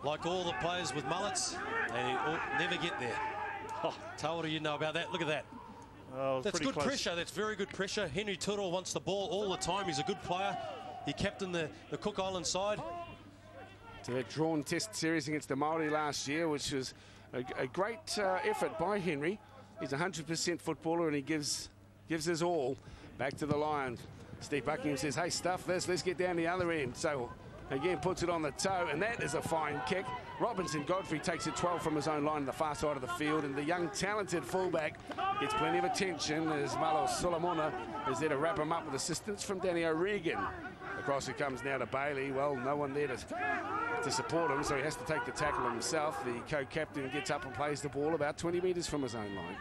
Speaker 8: Like all the players with mullets, they never get there. Oh, Tau, what do you know about that? Look at that.
Speaker 9: Oh,
Speaker 8: that's good
Speaker 9: close.
Speaker 8: pressure. That's very good pressure. Henry Turo wants the ball all the time. He's a good player. He captained the Cook Island side.
Speaker 3: To that drawn test series against the Māori last year, which was a great effort by Henry. He's a 100% footballer, and he gives his all. Back to the line. Steve Buckingham says, hey, stuff this. Let's get down the other end. So, again, puts it on the toe, and that is a fine kick. Robinson Godfrey takes it 12 from his own line on the far side of the field, and the young, talented fullback gets plenty of attention as Malo Solomona is there to wrap him up with assistance from Danny O'Regan. Across it comes now to Bailey. Well, no one there to support him, so he has to take the tackle himself. The co-captain gets up and plays the ball about 20 metres from his own line.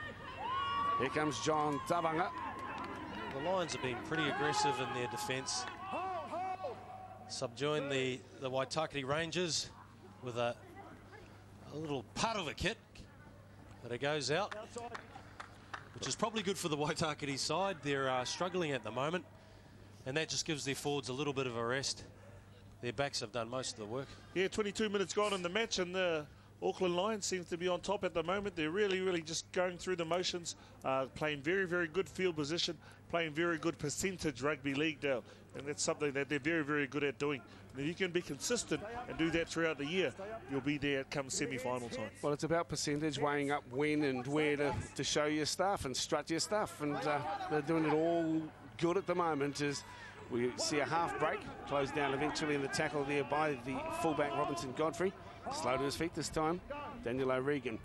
Speaker 3: Here comes John Tavanga.
Speaker 8: The Lions have been pretty aggressive in their defence, subduing the Waitakere Rangers with a little part of a kick, but it goes out, which is probably good for the Waitakere side. They're struggling at the moment, and that just gives their forwards a little bit of a rest. Their backs have done most of the work.
Speaker 9: Yeah, 22 minutes gone in the match, and the Auckland Lions seems to be on top at the moment. They're really just going through the motions, playing very good field position, playing very good percentage rugby league now, and that's something that they're very good at doing. And if you can be consistent and do that throughout the year, you'll be there come semi-final time.
Speaker 3: Well, it's about percentage, weighing up when and where to show your stuff and strut your stuff, and they're doing it all good at the moment. As we see a half break, closed down eventually in the tackle there by the fullback Robinson Godfrey. Slow to his feet this time, Daniel O'Regan.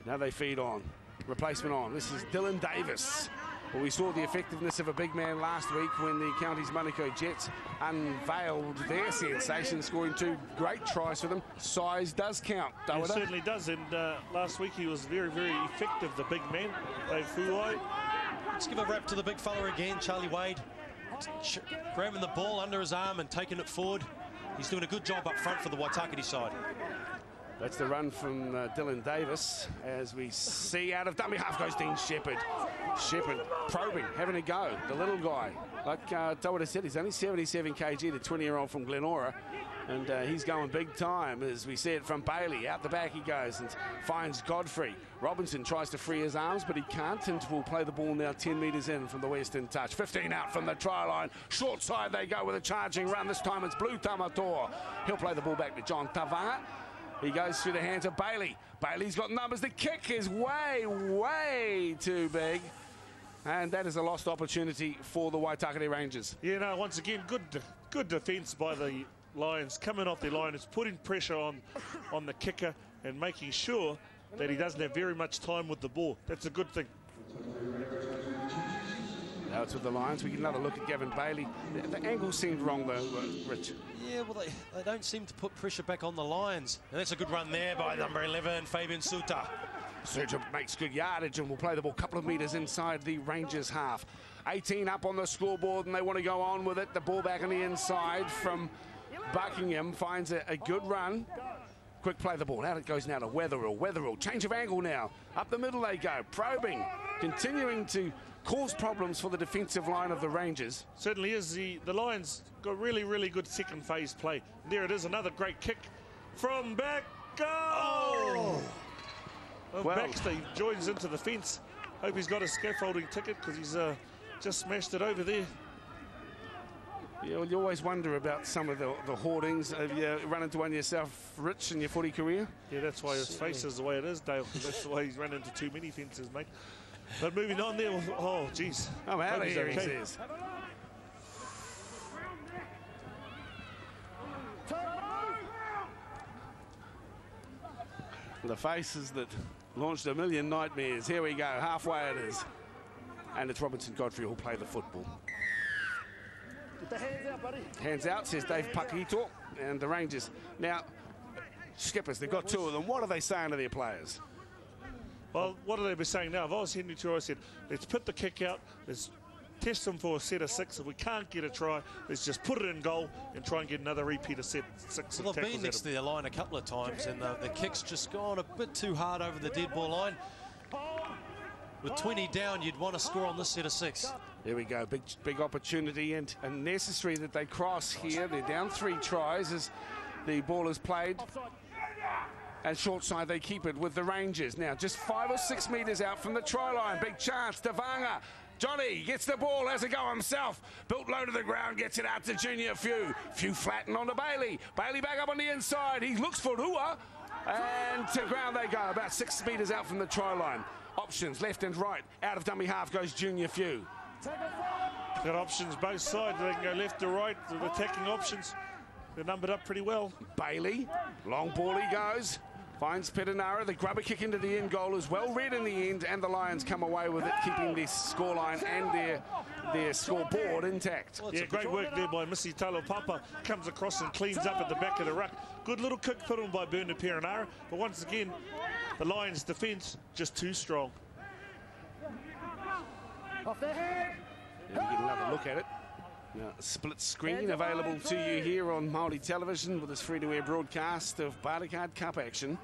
Speaker 3: Now they feed on. Replacement on. This is Dylan Davis. Well, we saw the effectiveness of a big man last week when the Counties Manukau Jets unveiled their sensation, scoring 2 great tries for them. Size does count,
Speaker 9: It certainly does, and last week he was very effective, the big man, Dave Fuai.
Speaker 8: Let's give a rap to the big fella again, Charlie Wade. Grabbing the ball under his arm and taking it forward. He's doing a good job up front for the Waitakere side.
Speaker 3: That's the run from Dylan Davis. As we see out of dummy half goes Dean Shepherd. Shepherd probing, having a go. The little guy, like Tawada said, he's only 77 kg, the 20-year-old from Glenora. And he's going big time, as we see it from Bailey. Out the back he goes and finds Godfrey. Robinson tries to free his arms, but he can't, and will play the ball now 10 metres in from the western touch. 15 out from the try line. Short side they go with a charging run. This time it's Blue Tamatoa. He'll play the ball back to John Tavanga. He goes through the hands of Bailey. Bailey's got numbers. The kick is way too big. And that is a lost opportunity for the Waitakere Rangers.
Speaker 9: Yeah, no, once again, good defence by the Lions, coming off their line. It's putting pressure on the kicker and making sure that he doesn't have very much time with the ball. That's a good thing.
Speaker 3: Now it's with the Lions. We get another look at Gavin Bailey. The angle seemed wrong though, Rich.
Speaker 8: Yeah, well, they don't seem to put pressure back on the Lions. And that's a good run there by number 11, Fabian Suta.
Speaker 3: Suta makes good yardage and will play the ball a couple of metres inside the Rangers half. 18 up on the scoreboard, and they want to go on with it. The ball back on the inside from Buckingham finds a good run. Quick play the ball. Out it goes now to Wetherill. Wetherill, change of angle now. Up the middle they go. Probing, continuing to cause problems for the defensive line of the Rangers.
Speaker 9: Certainly is. The Lions got really good second phase play. And there it is, another great kick from back. Oh! Well, Baxter joins into the fence. Hope he's got a scaffolding ticket, because he's just smashed it over there.
Speaker 3: Yeah, well, you always wonder about some of the hoardings. Have you run into one yourself, Rich, in your footy career?
Speaker 9: Yeah, that's why his face is the way it is, Dale. That's the way he's run into too many fences, mate. But moving on there, oh, geez.
Speaker 3: I'm out of here, he says. The faces that launched a million nightmares. Here we go, halfway it is. And it's Robinson Godfrey who'll play the football.
Speaker 10: Get the hands out, buddy.
Speaker 3: Hands out, says Dave Pakito. And the Rangers. Now, skippers, they've got 2 of them. What are they saying to their players?
Speaker 9: Well, what are they be saying now? If I was Henry Turo, I said, let's put the kick out, let's test them for a set of 6. If we can't get a try, let's just put it in goal and try and get another repeat of set 6.
Speaker 8: Well, they've been next to their line a couple of times, and the kick's just gone a bit too hard over the dead ball line. With 20 down, you'd want to score on this set of 6.
Speaker 3: There we go, big opportunity and necessary that they cross here. They're down 3 tries as the ball is played. And short side, they keep it with the Rangers. Now, just 5 or 6 metres out from the try line. Big chance, Tavanga. Johnny gets the ball, has a go himself. Built low to the ground, gets it out to Junior Few. Few flatten on to Bailey. Bailey back up on the inside. He looks for Rua. And to ground they go, about 6 metres out from the try line. Options, left and right. Out of dummy half goes Junior Few.
Speaker 9: Got options both sides. They can go left to right. The attacking options. They're numbered up pretty well.
Speaker 3: Bailey, long ball he goes. Finds Petanara. The grubber kick into the end goal is well read in the end, and the Lions come away with it, keeping this scoreline and their scoreboard intact.
Speaker 9: Well, yeah, great work there by Missy Talopapa. Comes across and cleans up at the back of the ruck. Good little kick put on by Bernard Perenara, but once again, the Lions' defence just too strong.
Speaker 10: Off their head.
Speaker 3: And we get another look at it. Now, split screen available to you here on Māori television with this free-to-air broadcast of Bartercard Cup action.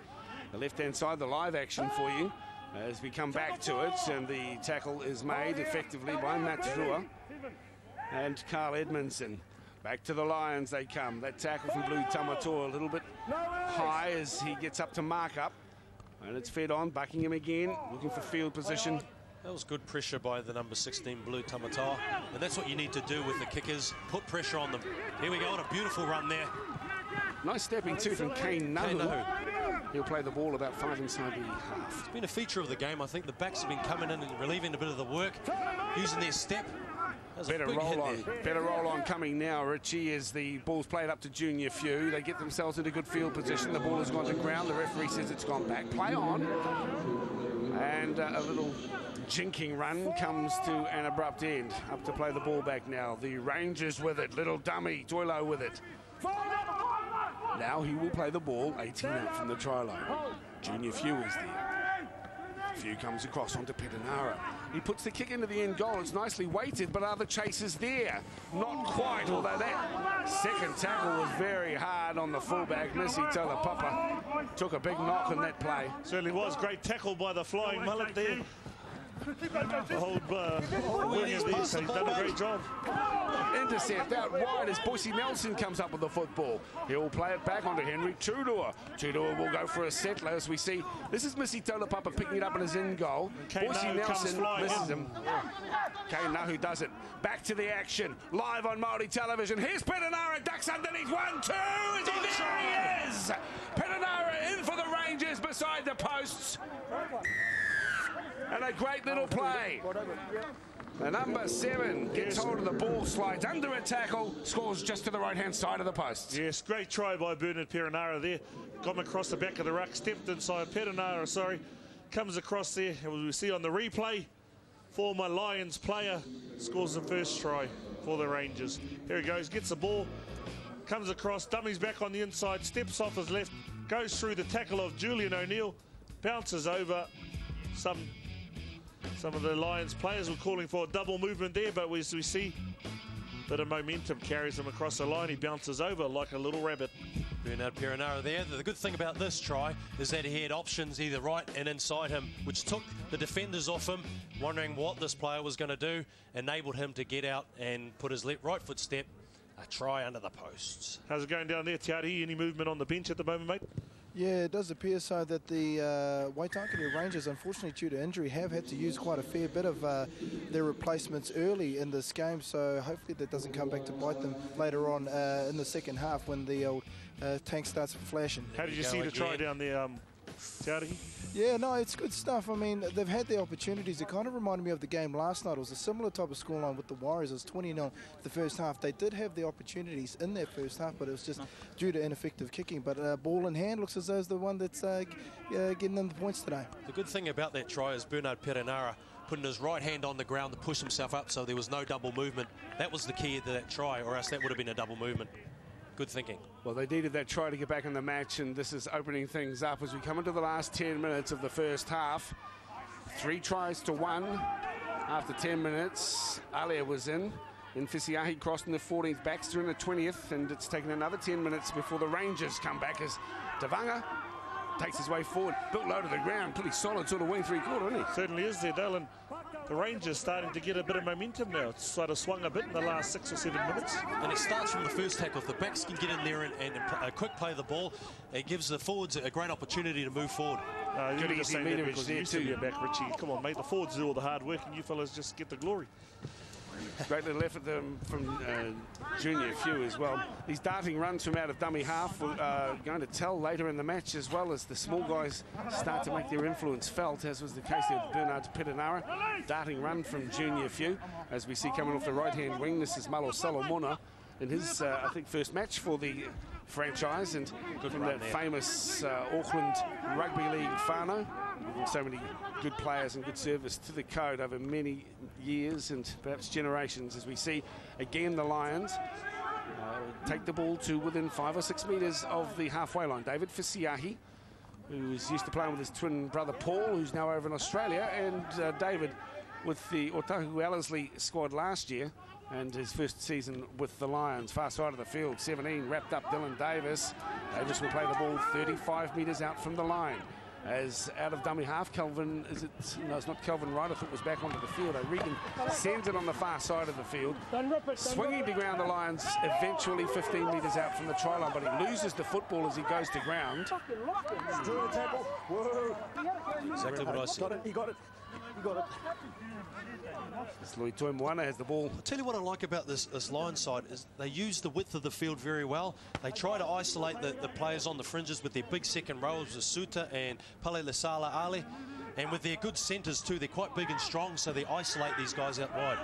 Speaker 3: The left-hand side, the live action for you as we come back to it, and the tackle is made effectively by Matt Rua and Carl Edmondson. Back to the Lions they come. That tackle from Blue Tamatoa a little bit high as he gets up to mark up, and it's fed on. Buckingham again, looking for field position.
Speaker 8: That was good pressure by the number 16 Blue Tamatoa, and that's what you need to do with the kickers. Put pressure on them. Here we go on a beautiful run there.
Speaker 3: Nice stepping too from Kane Nahu. He'll play the ball about 5 inside the half.
Speaker 8: It's been a feature of the game. I think the backs have been coming in and relieving a bit of the work, using their step.
Speaker 3: Better roll on coming now, Richie, as the ball's played up to Junior Few. They get themselves into good field position. The ball has gone to ground. The referee says it's gone back. Play on. And a little jinking run comes to an abrupt end. Up to play the ball back now. The Rangers with it. Little dummy, Doilo with it. Now he will play the ball 18 out from the try line. Junior Few is there. Few comes across onto Petanara. He puts the kick into the end goal. It's nicely weighted, but are the chasers there? Not quite, although that second tackle was very hard on the fullback. Missy Talapapa took a big knock on that play.
Speaker 9: Certainly was. Great tackle by the flying mullet there. The whole Williams there, so he's done a great job.
Speaker 3: Intercept out wide as Boise Nelson comes up with the football. He'll play it back onto Henry Tudor. Tudor will go for a settler as we see. This is Missy Tolapapa picking it up in his in goal. Boise Nelson misses him. Kane Nahu does it. Back to the action. Live on Māori television. Here's Petanara. Ducks underneath. 1, 2. There he is. Petanara in for the Rangers beside the posts. And a great little play. The number 7 gets hold of the ball, slides under a tackle, scores just to the right-hand side of the post.
Speaker 9: Yes, great try by Bernard Perenara there. Got him across the back of the ruck, stepped inside. Perenara, comes across there. As we see on the replay, former Lions player scores the first try for the Rangers. Here he goes, gets the ball, comes across, dummies back on the inside, steps off his left, goes through the tackle of Julian O'Neill, bounces over. Some of the Lions players were calling for a double movement there, but as we see, a bit of momentum carries him across the line. He bounces over like a little rabbit.
Speaker 8: Bernard Perenara there. The good thing about this try is that he had options either right and inside him, which took the defenders off him, wondering what this player was going to do, enabled him to get out and put his right foot step, a try under the posts.
Speaker 9: How's it going down there, Tiari? Any movement on the bench at the moment, mate?
Speaker 2: Yeah, it does appear so that the Waitakere Rangers, unfortunately due to injury, have had to use quite a fair bit of their replacements early in this game, so hopefully that doesn't come back to bite them later on in the second half when the old tank starts flashing.
Speaker 9: How did you see the try down there, Tiari?
Speaker 2: Yeah, no, it's good stuff. I mean, they've had the opportunities. It kind of reminded me of the game last night. It was a similar type of scoreline with the Warriors. It was 20-0 the first half. They did have the opportunities in their first half, but it was just due to ineffective kicking. But ball in hand looks as though it's the one that's getting them the points today.
Speaker 8: The good thing about that try is Bernard Perenara putting his right hand on the ground to push himself up, so there was no double movement. That was the key to that try, or else that would have been a double movement. Good thinking.
Speaker 3: Well, they needed that try to get back in the match, and this is opening things up as we come into the last 10 minutes of the first half. 3 tries to 1, After 10 minutes, Alia was in. Then Fisiahi crossed in the 14th, Baxter in the 20th, and it's taken another 10 minutes before the Rangers come back as Tavanga takes his way forward, built low to the ground, pretty solid sort of wing three-quarter, isn't he?
Speaker 9: Certainly is there, Dale, and the Rangers starting to get a bit of momentum now. It's sort of swung a bit in the last 6 or 7 minutes.
Speaker 8: And it starts from the first tackle. If the backs can get in there and quick play the ball, it gives the forwards a great opportunity to move forward.
Speaker 9: Good easy meterage because you used to be a back, Richie. Come on, mate, the forwards do all the hard work and you fellas just get the glory.
Speaker 3: Great little effort from Junior Few as well. These darting runs from out of dummy half are going to tell later in the match, as well as the small guys start to make their influence felt, as was the case with Bernard Petanara. Darting run from Junior Few, as we see coming off the right-hand wing. This is Malo Salomona in his, I think, first match for the franchise, and from that famous Auckland Rugby League whānau. So many good players and good service to the code over many years and perhaps generations, as we see again the Lions take the ball to within 5 or 6 metres of the halfway line. David Fisiahi, who's used to playing with his twin brother Paul, who's now over in Australia, and David with the Otahu Ellerslie squad last year and his first season with the Lions. Far side of the field, 17, wrapped up Dylan Davis. Davis will play the ball 35 metres out from the line. As out of dummy half, Kelvin, no, it's not Kelvin Wright, I thought was back onto the field. Regan sends it on the far side of the field. Swinging to ground, the Lions eventually 15 metres out from the try line, but he loses the football as he goes to ground.
Speaker 8: Exactly what I said.
Speaker 10: He got it.
Speaker 3: Louis Toimoana has the ball.
Speaker 8: I'll tell you what I like about this Lions side is they use the width of the field very well. They try to isolate the players on the fringes with their big second rows of Suta and Pale Lesala Ali. And with their good centres too, they're quite big and strong, so they isolate these guys out wide.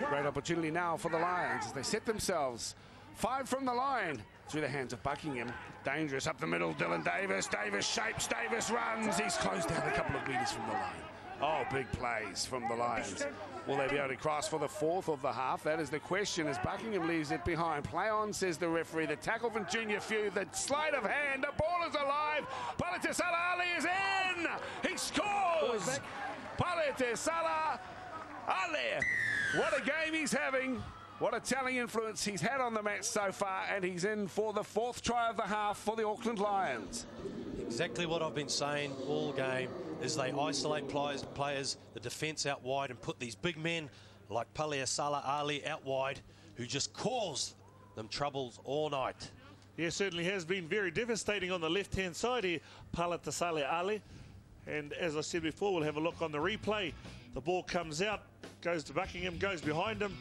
Speaker 3: Great opportunity now for the Lions as they set themselves 5 from the line. Through the hands of Buckingham. Dangerous up the middle, Dylan Davis. Davis shapes, Davis runs. He's closed down a couple of metres from the line. Oh, big plays from the Lions. Will they be able to cross for the 4th of the half? That is the question as Buckingham leaves it behind. Play on, says the referee. The tackle from Junior Few, the sleight of hand. The ball is alive. Palatisala Ali is in. He scores. Palatisala Ali. What a game he's having. What a telling influence he's had on the match so far, and he's in for the 4th try of the half for the Auckland Lions.
Speaker 8: Exactly what I've been saying all game is they isolate players, the defence out wide, and put these big men like Paliasala Ali out wide who just cause them troubles all night.
Speaker 9: Yeah, certainly has been very devastating on the left-hand side here, Palatasale Ali. And as I said before, we'll have a look on the replay. The ball comes out, goes to Buckingham, goes behind him.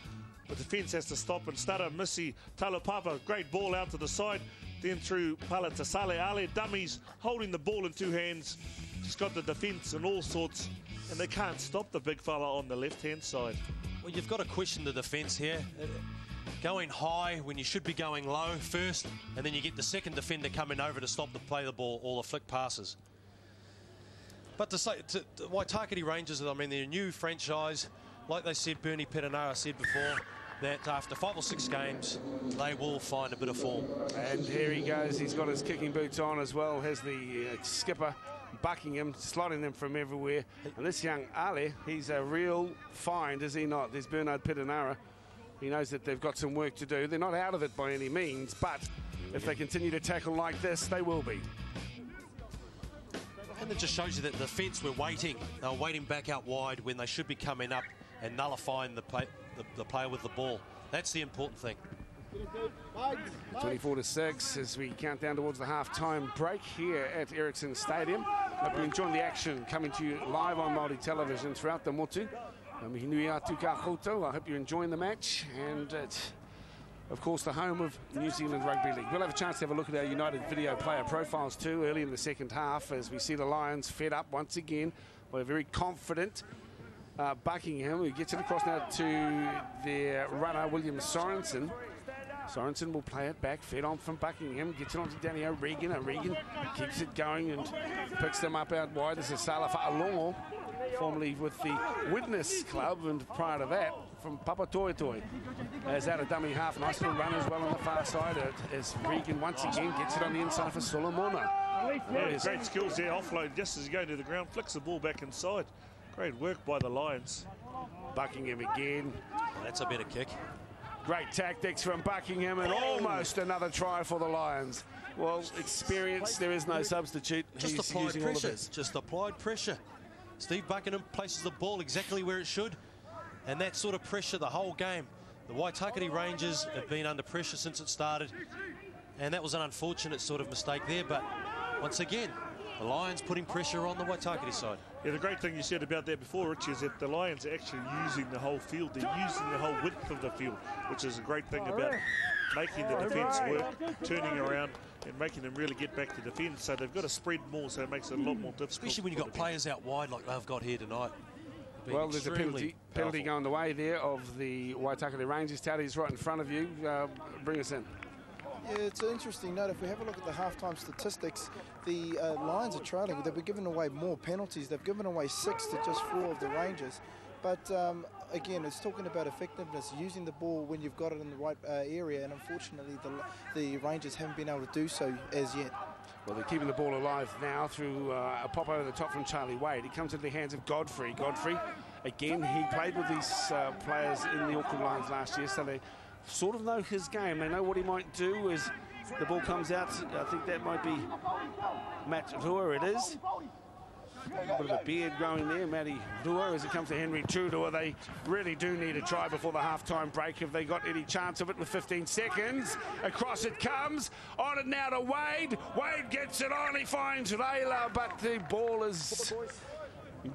Speaker 9: The defence has to stop and stutter. Missy Talopapa, great ball out to the side. Then through Palatasale Ali, dummies holding the ball in 2 hands. Just got the defence and all sorts, and they can't stop the big fella on the left-hand side.
Speaker 8: Well, you've got to question the defence here. Going high when you should be going low first, and then you get the second defender coming over to stop the play the ball, all the flick passes. But to Waitakere Rangers, I mean, they're a new franchise. Like they said, Bernie Petanara said before, that after 5 or 6 games, they will find a bit of form.
Speaker 3: And here he goes. He's got his kicking boots on as well. Has the skipper Buckingham slotting them from everywhere. And this young Ali, he's a real find, is he not? There's Bernard Petanara. He knows that they've got some work to do. They're not out of it by any means, but if they continue to tackle like this, they will be.
Speaker 8: And it just shows you that the defence were waiting. They were waiting back out wide when they should be coming up and nullifying the player with the ball. That's the important thing.
Speaker 3: 24-6 as we count down towards the half-time break here at Ericsson Stadium. Hope you're enjoying the action coming to you live on Māori television throughout the motu. I hope you're enjoying the match, and it's, of course, the home of New Zealand Rugby League. We'll have a chance to have a look at our United video player profiles too early in the second half as we see the Lions fed up once again. We're very confident. Buckingham, who gets it across now to their runner, William Sorensen. Sorensen will play it back, fed on from Buckingham, gets it on to Danny O'Regan. O'Regan keeps it going and picks them up out wide. This is Salafa Alongo, formerly with the Witness Club, and prior to that, from Papa Toi Toi. As out of dummy half, nice little run as well on the far side as Regan once again gets it on the inside for Solomona.
Speaker 9: Yeah, great skills there, offload just as he goes to the ground, flicks the ball back inside. Great work by the Lions.
Speaker 3: Buckingham again.
Speaker 8: Oh, that's a better kick.
Speaker 3: Great tactics from Buckingham, and almost another try for the Lions. Well, experience, there is no substitute.
Speaker 8: Just
Speaker 3: He's
Speaker 8: applied
Speaker 3: using all of
Speaker 8: pressure.
Speaker 3: his.
Speaker 8: Just applied pressure. Steve Buckingham places the ball exactly where it should, and that sort of pressure the whole game. The Waitakere Rangers have been under pressure since it started, and that was an unfortunate sort of mistake there, but once again, the Lions putting pressure on the Waitakere side.
Speaker 9: Yeah, the great thing you said about that before, Rich, is that the Lions are actually using the whole field. They're using the whole width of the field, which is a great thing about making the defence work, turning around and making them really get back to defence. So they've got to spread more, so it makes it a lot more difficult.
Speaker 8: Especially when you've got players out wide like they've got here tonight.
Speaker 3: Well, there's a penalty going the way there of the Waitakere Rangers. Taddy's right in front of you. Bring us in.
Speaker 2: Yeah, it's an interesting note. If we have a look at the halftime statistics, the Lions are trailing. They've been giving away more penalties. They've given away 6 to just 4 of the Rangers. But again, it's talking about effectiveness, using the ball when you've got it in the right area, and unfortunately the Rangers haven't been able to do so as yet.
Speaker 3: Well, they're keeping the ball alive now through a pop over the top from Charlie Wade. It comes into the hands of Godfrey. Godfrey, again, he played with these players in the Auckland Lions last year, so they sort of know his game. They know what he might do as the ball comes out. I think that might be Matt Rua, it is. A bit of a beard growing there, Matty Rua, as it comes to Henry Tudor. They really do need a try before the half-time break if they got any chance of it with 15 seconds. Across it comes, on it now to Wade. Wade gets it on, he finds Layla, but the ball is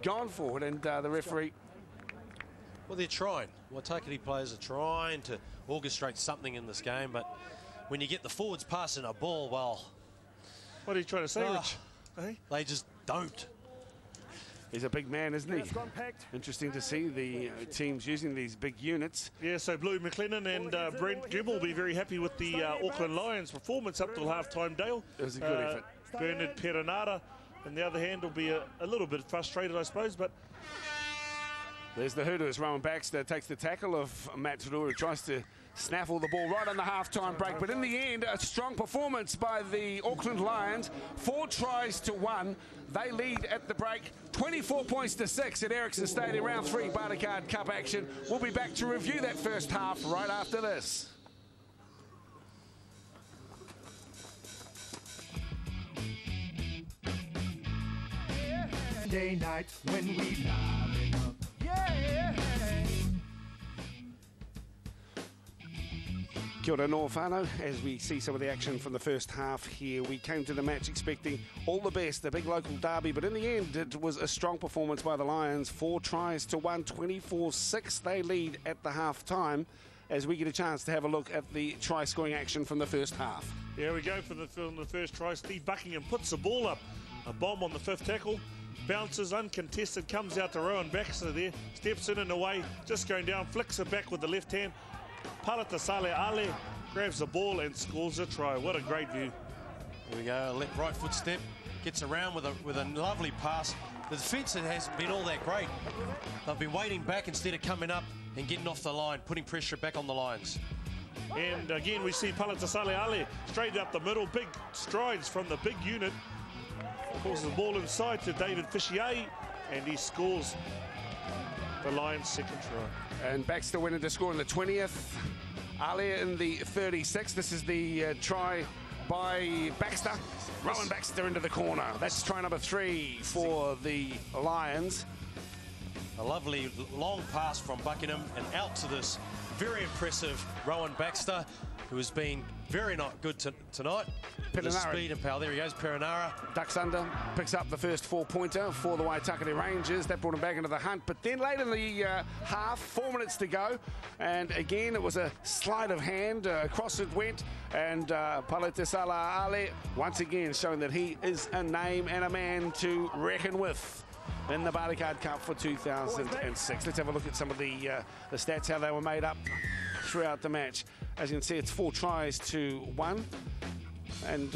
Speaker 3: gone forward, and the referee...
Speaker 8: Well, they're trying. Waitakere players are trying to orchestrate something in this game, but when you get the forwards passing a ball, well...
Speaker 9: What are you trying to say, Rich? Hey?
Speaker 8: They just don't.
Speaker 3: He's a big man, isn't he? Interesting to see the teams using these big units.
Speaker 9: Yeah, so Blue McLennan and Brent Gibb will be very happy with the Auckland Lions performance up till half-time, Dale.
Speaker 3: It was a good effort.
Speaker 9: Bernard Perenara, on the other hand, will be a little bit frustrated, I suppose, but...
Speaker 3: There's the hoodoo as Rowan Baxter takes the tackle of Matt Tudor, who tries to snaffle the ball right on the half-time break. But in the end, a strong performance by the Auckland Lions. 4 tries to 1. They lead at the break, 24 points to 6 at Ericsson Stadium, round 3 Bartercard Cup action. We'll be back to review that first half right after this.
Speaker 1: Day night when we liven up. Yeah.
Speaker 3: Kia ora no whānau. As we see some of the action from the first half here, we came to the match expecting all the best, a big local derby, but in the end it was a strong performance by the Lions. 4 tries to 1, 24-6 they lead at the half-time, as we get a chance to have a look at the try-scoring action from the first half.
Speaker 9: Here we go from the first try. Steve Buckingham puts the ball up. A bomb on the 5th tackle. Bounces uncontested, comes out to Rowan Baxter there, steps in and away, just going down, flicks it back with the left hand. Palata Ale grabs the ball and scores a try. What a great view.
Speaker 8: Here we go, right foot step, gets around with a lovely pass. The defence hasn't been all that great. They've been waiting back instead of coming up and getting off the line, putting pressure back on the Lions.
Speaker 9: And again, we see Palata Ale straight up the middle, big strides from the big unit. Pulls the ball inside to David Fishier, and he scores the Lions' second try.
Speaker 3: And Baxter went in to score in the 20th. Alia in the 36th. This is the try by Baxter. Rowan Baxter into the corner. That's try number 3 for the Lions.
Speaker 8: A lovely long pass from Buckingham and out to this very impressive Rowan Baxter, who has been very not good tonight. With his speed and power. There he goes, Perenara.
Speaker 3: Ducks under, picks up the first 4-pointer for the Waitakere Rangers. That brought him back into the hunt. But then late in the half, 4 minutes to go. And again, it was a sleight of hand. Across it went. And Palatisala Ale, once again, showing that he is a name and a man to reckon with in the Bartercard Cup for 2006. Let's have a look at some of the stats, how they were made up throughout the match. As you can see, it's 4 tries to 1. And,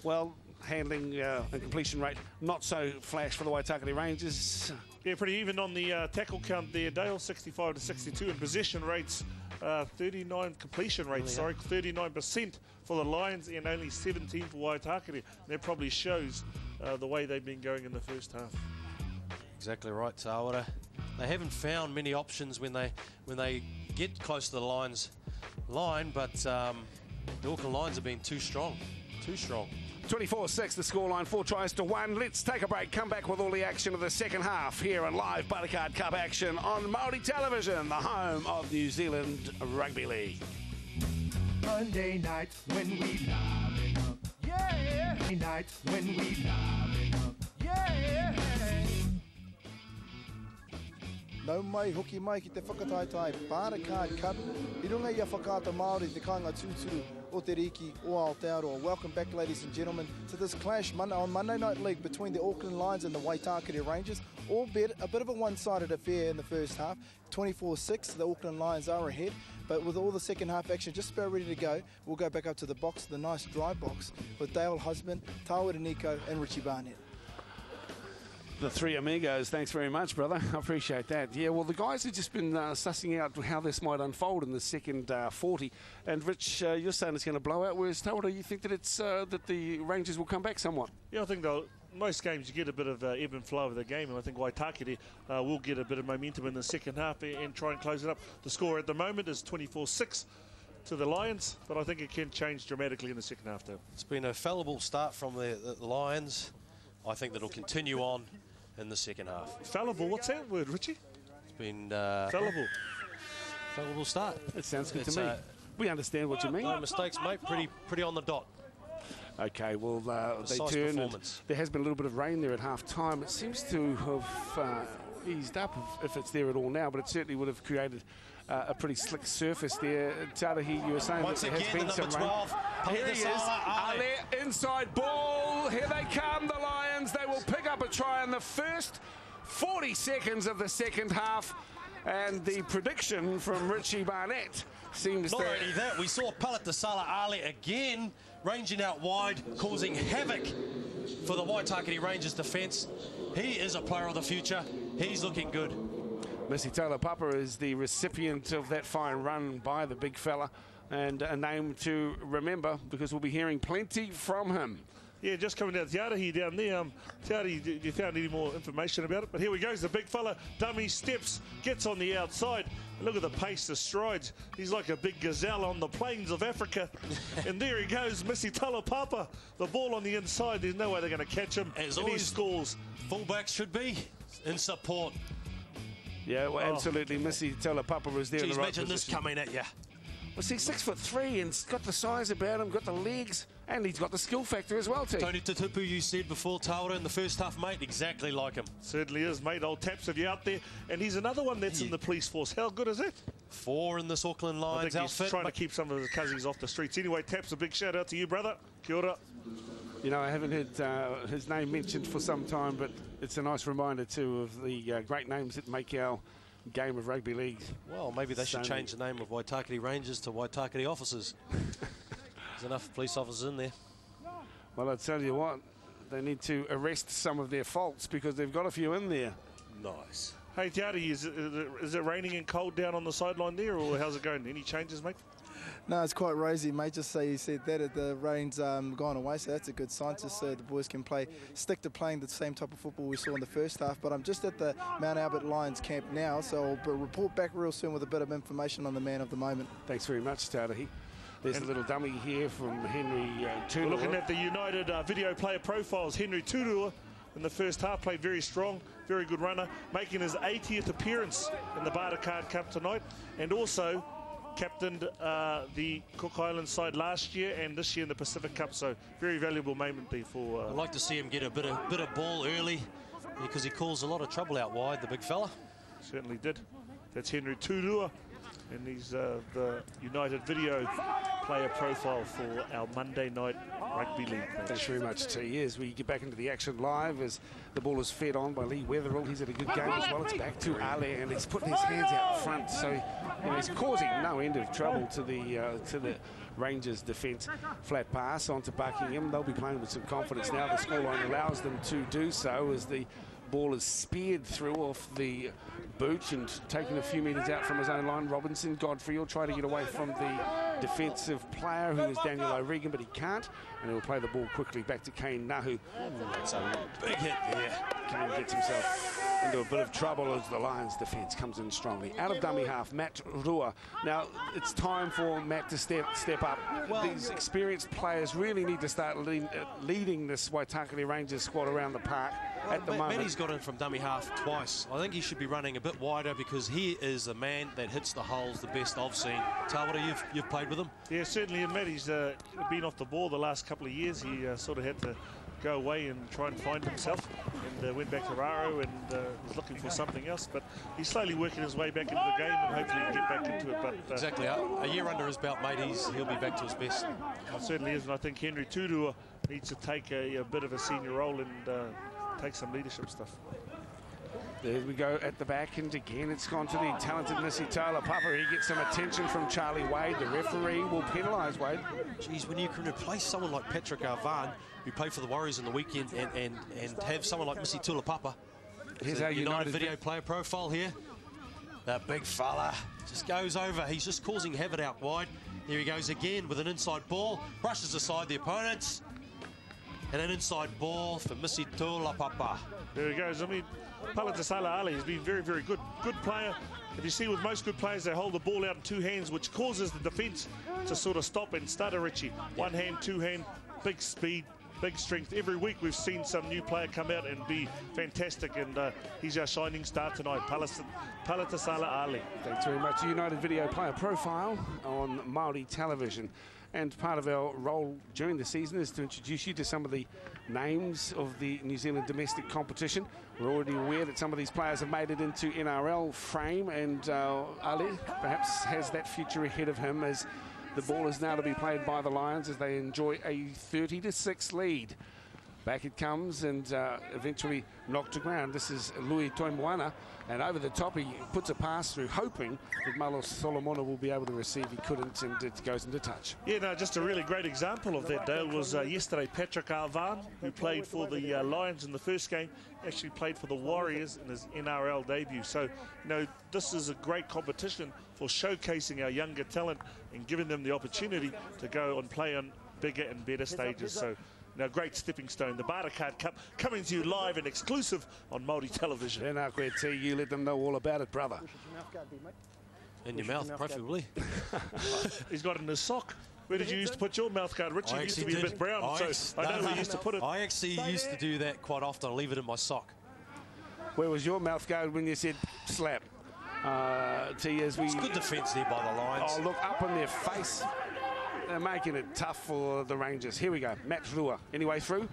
Speaker 3: well, handling and completion rate not so flash for the Waitakere Rangers.
Speaker 9: Yeah, pretty even on the tackle count there, Dale, 65 to 62. And possession rates, 39% for the Lions and only 17 for Waitakere. That probably shows the way they've been going in the first half.
Speaker 8: Exactly right, Tāwara. They haven't found many options when they get close to the line, but the Auckland Lions have been too strong.
Speaker 3: 24-6 the scoreline, 4 tries to 1. Let's take a break, come back with all the action of the second half here on live bartercard Cup action on Māori television, the home of New Zealand Rugby League.
Speaker 1: Monday night when we line up, yeah. Night when we line up, yeah.
Speaker 2: Nau mai, hoki mai ki te whakataitai, bartercard Cup. I runga i a whakata Māori te kāinga tūturu o te riki o Aotearoa. Welcome back, ladies and gentlemen, to this clash on Monday Night League between the Auckland Lions and the waitakere Rangers. Albeit a bit of a one-sided affair in the first half. 24-6, the Auckland Lions are ahead. But with all the second half action just about ready to go, we'll go back up to the box, the nice dry box, with Dale Husband, Tāwara Nico and Richie Barnett.
Speaker 3: The three amigos, thanks very much, brother. I appreciate that. Yeah, well, the guys have just been sussing out how this might unfold in the second 40. And Rich, you're saying it's going to blow out, whereas Tāwara, you think that it's that the Rangers will come back somewhat?
Speaker 9: Yeah, I think most games you get a bit of ebb and flow of the game, and I think Waitakere will get a bit of momentum in the second half and try and close it up. The score at the moment is 24-6 to the Lions, but I think it can change dramatically in the second half, though.
Speaker 8: It's been a fallible start from the Lions. I think that'll continue on in the second half.
Speaker 9: Fallible, what's that word, Richie?
Speaker 8: It's been
Speaker 9: fallible
Speaker 8: start.
Speaker 3: It sounds good to me. We understand what you mean.
Speaker 8: No mistakes, mate. Pretty on the dot.
Speaker 3: Okay, well, they turn. There has been a little bit of rain there at half-time. It seems to have eased up, if it's there at all now, but it certainly would have created a pretty slick surface there. Tarahi, you were saying
Speaker 8: once
Speaker 3: that there
Speaker 8: again,
Speaker 3: has been some rain. Here he is. Ale, inside ball. Here they come, the Lions. They will pick up a try in the first 40 seconds of the second half. And the prediction from Richie Barnett seems
Speaker 8: Not only that, we saw Palatasala Ale again ranging out wide, causing havoc for the Waitakere Rangers defence. He is a player of the future. He's looking good.
Speaker 3: Missy Papa is the recipient of that fine run by the big fella, and a name to remember because we'll be hearing plenty from him.
Speaker 9: Yeah, just coming down Tiarahi down there. Tiarahi, did you found any more information about it? But here we go, the big fella, dummy steps, gets on the outside. Look at the pace, the strides. He's like a big gazelle on the plains of Africa. And there he goes, Missy Papa. The ball on the inside, there's no way they're going to catch him.
Speaker 8: As
Speaker 9: and
Speaker 8: always,
Speaker 9: he scores.
Speaker 8: Fullbacks should be in support.
Speaker 3: Yeah, well, absolutely. Missy Papa is there in the right
Speaker 8: imagine
Speaker 3: position.
Speaker 8: this coming at you.
Speaker 3: Well, see, 6'3", and he's got the size about him, got the legs, and he's got the skill factor as well, too.
Speaker 8: Tony Tutupu, you said before, Tāwara in the first half, mate, exactly like him.
Speaker 9: Certainly is, mate. Old Taps of you out there. And he's another one that's in the police force. How good is it?
Speaker 8: 4 in this Auckland Lions outfit.
Speaker 9: He's trying to keep some of his cousins off the streets. Anyway, Taps, a big shout out to you, brother. Kia ora.
Speaker 3: You know, I haven't heard his name mentioned for some time, but it's a nice reminder, too, of the great names that make our game of rugby league.
Speaker 8: Well, maybe they should change the name of Waitakere Rangers to Waitakere Officers. There's enough police officers in there.
Speaker 3: Well, I tell you what, they need to arrest some of their faults because they've got a few in there.
Speaker 8: Nice.
Speaker 9: Hey, Tiari, is it raining and cold down on the sideline there, or how's it going? Any changes, mate?
Speaker 2: No, it's quite rosy, mate. Just say you said that the rain's gone away, so that's a good sign. Just so the boys can stick to playing the same type of football we saw in the first half. But I'm just at the Mount Albert Lions camp now, so I'll report back real soon with a bit of information on the man of the moment.
Speaker 3: Thanks very much, Tarahi. There's a little dummy here from Henry Turua.
Speaker 9: We're looking at the United video player profiles. Henry Turua in the first half played very strong, very good runner, making his 80th appearance in the bartercard Cup tonight, and also captained the Cook Islands side last year and this year in the Pacific Cup, so very valuable moment there for...
Speaker 8: I'd like to see him get a bit of ball early because he caused a lot of trouble out wide, the big fella.
Speaker 9: Certainly did. That's Henry Turua, and he's the United video player profile for our Monday night rugby league match.
Speaker 3: Thanks very much, T. As we get back into the action live, as the ball is fed on by Lee Wetherill, he's had a good game as well. It's back to Ale, and he's putting his hands out front, so you know, he's causing no end of trouble to the Rangers defence. Flat pass onto Buckingham. They'll be playing with some confidence now. The scoreline allows them to do so as the ball is speared through off the boot and taking a few metres out from his own line. Robinson, Godfrey will try to get away from the defensive player who is Daniel O'Regan, but he can't, and he'll play the ball quickly back to Kane Nahu.
Speaker 8: That's a big hit there.
Speaker 3: Kane gets himself into a bit of trouble as the Lions defence comes in strongly. Out of dummy half, Matt Rua. Now, it's time for Matt to step up. Well, these experienced players really need to start leading this Waitakere Rangers squad around the park at the moment.
Speaker 8: Matty's got in from dummy half twice. I think he should be running a bit wider because he is the man that hits the holes the best I've seen. Tawara, you've played with him?
Speaker 9: Yeah, certainly, and Matty's been off the ball the last couple of years. He sort of had to go away and try and find himself, and went back to Raro and was looking for something else, but he's slowly working his way back into the game and hopefully he can get back into it. But
Speaker 8: exactly, a year under his belt, mate, he'll be back to his best.
Speaker 9: It certainly is, and I think Henry Turua needs to take a bit of a senior role and take some leadership stuff.
Speaker 3: There we go at the back, and again it's gone to the talented Missy Papa. He gets some attention from Charlie Wade. The referee will penalise Wade.
Speaker 8: Geez, when you can replace someone like Patrick Arvan, who played for the Warriors in the weekend, and have someone like Missy Papa.
Speaker 3: Here's our
Speaker 8: United video player profile here. That big fella just goes over. He's just causing havoc out wide. Here he goes again with an inside ball. Brushes aside the opponents. And an inside ball for Missy Papa.
Speaker 9: There he goes. I mean, Palatasala Ali has been very, very good player. If you see with most good players, they hold the ball out in two hands, which causes the defence to sort of stop and stutter, Richie. One hand, two hand, big speed, big strength. Every week we've seen some new player come out and be fantastic, and he's our shining star tonight, Palatasala Ali.
Speaker 3: Thanks very much. United Video Player Profile on Māori television. And part of our role during the season is to introduce you to some of the names of the New Zealand domestic competition. We're already aware that some of these players have made it into NRL frame, and Ali perhaps has that future ahead of him as the ball is now to be played by the Lions as they enjoy a 30-6 lead. Back it comes and eventually knocked to ground. This is Louis Toimoana, and over the top he puts a pass through, hoping that Malos Solomona will be able to receive. He couldn't, and it goes into touch.
Speaker 9: Yeah, no, just a really great example of that, Dale, was yesterday Patrick Arvan, who played for the Lions in the first game, actually played for the Warriors in his NRL debut. So, you know, this is a great competition for showcasing our younger talent and giving them the opportunity to go and play on bigger and better stages. So, now, great stepping stone. The Bartercard Cup coming to you live and exclusive on Māori television.
Speaker 3: And you let them know all about it, brother.
Speaker 8: In your mouth, preferably.
Speaker 9: He's got it in his sock. Where did you used to put your mouth guard? Richard used to be a bit brown, so I know where you used to put it.
Speaker 8: I actually used to do that quite often. I leave it in my sock.
Speaker 3: Where was your mouth guard when you said slap?
Speaker 8: It's good defence there by the Lions.
Speaker 3: Oh, look, up in their face. They're making it tough for the Rangers. Here we go. Matt Rua. Anyway through?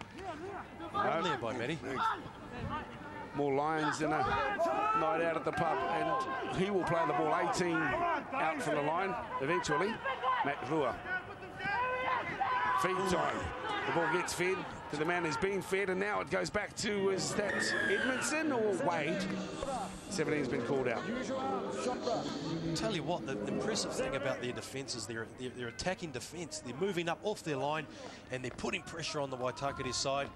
Speaker 8: No. There by Matty.
Speaker 3: More Lions than a night out at the pub. And he will play the ball 18 out from the line eventually. Matt Rua. Feed time. The ball gets fed to the man who's been fed, and now it goes back to, is that Edmondson or Wade? 17's been called out.
Speaker 8: Tell you what, the impressive thing about their defence is their attacking defence. They're moving up off their line and they're putting pressure on the Waitakere side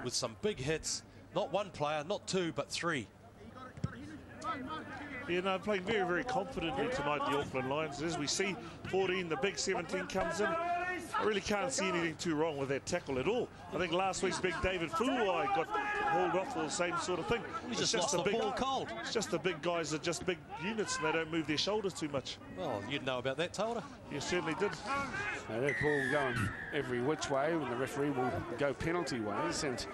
Speaker 8: with some big hits. Not one player, not two, but three.
Speaker 9: Yeah, no, playing very, very confidently tonight, the Auckland Lions. As we see, 14, the big 17 comes in. I really can't see anything too wrong with that tackle at all. I think last week's big David Fuai got hauled off for the same sort of thing.
Speaker 8: He just lost the ball cold.
Speaker 9: It's just the big guys are just big units and they don't move their shoulders too much.
Speaker 8: Well, you'd know about that, Tawara.
Speaker 9: You certainly did.
Speaker 3: Now that ball going every which way, and the referee will go penalty ways, and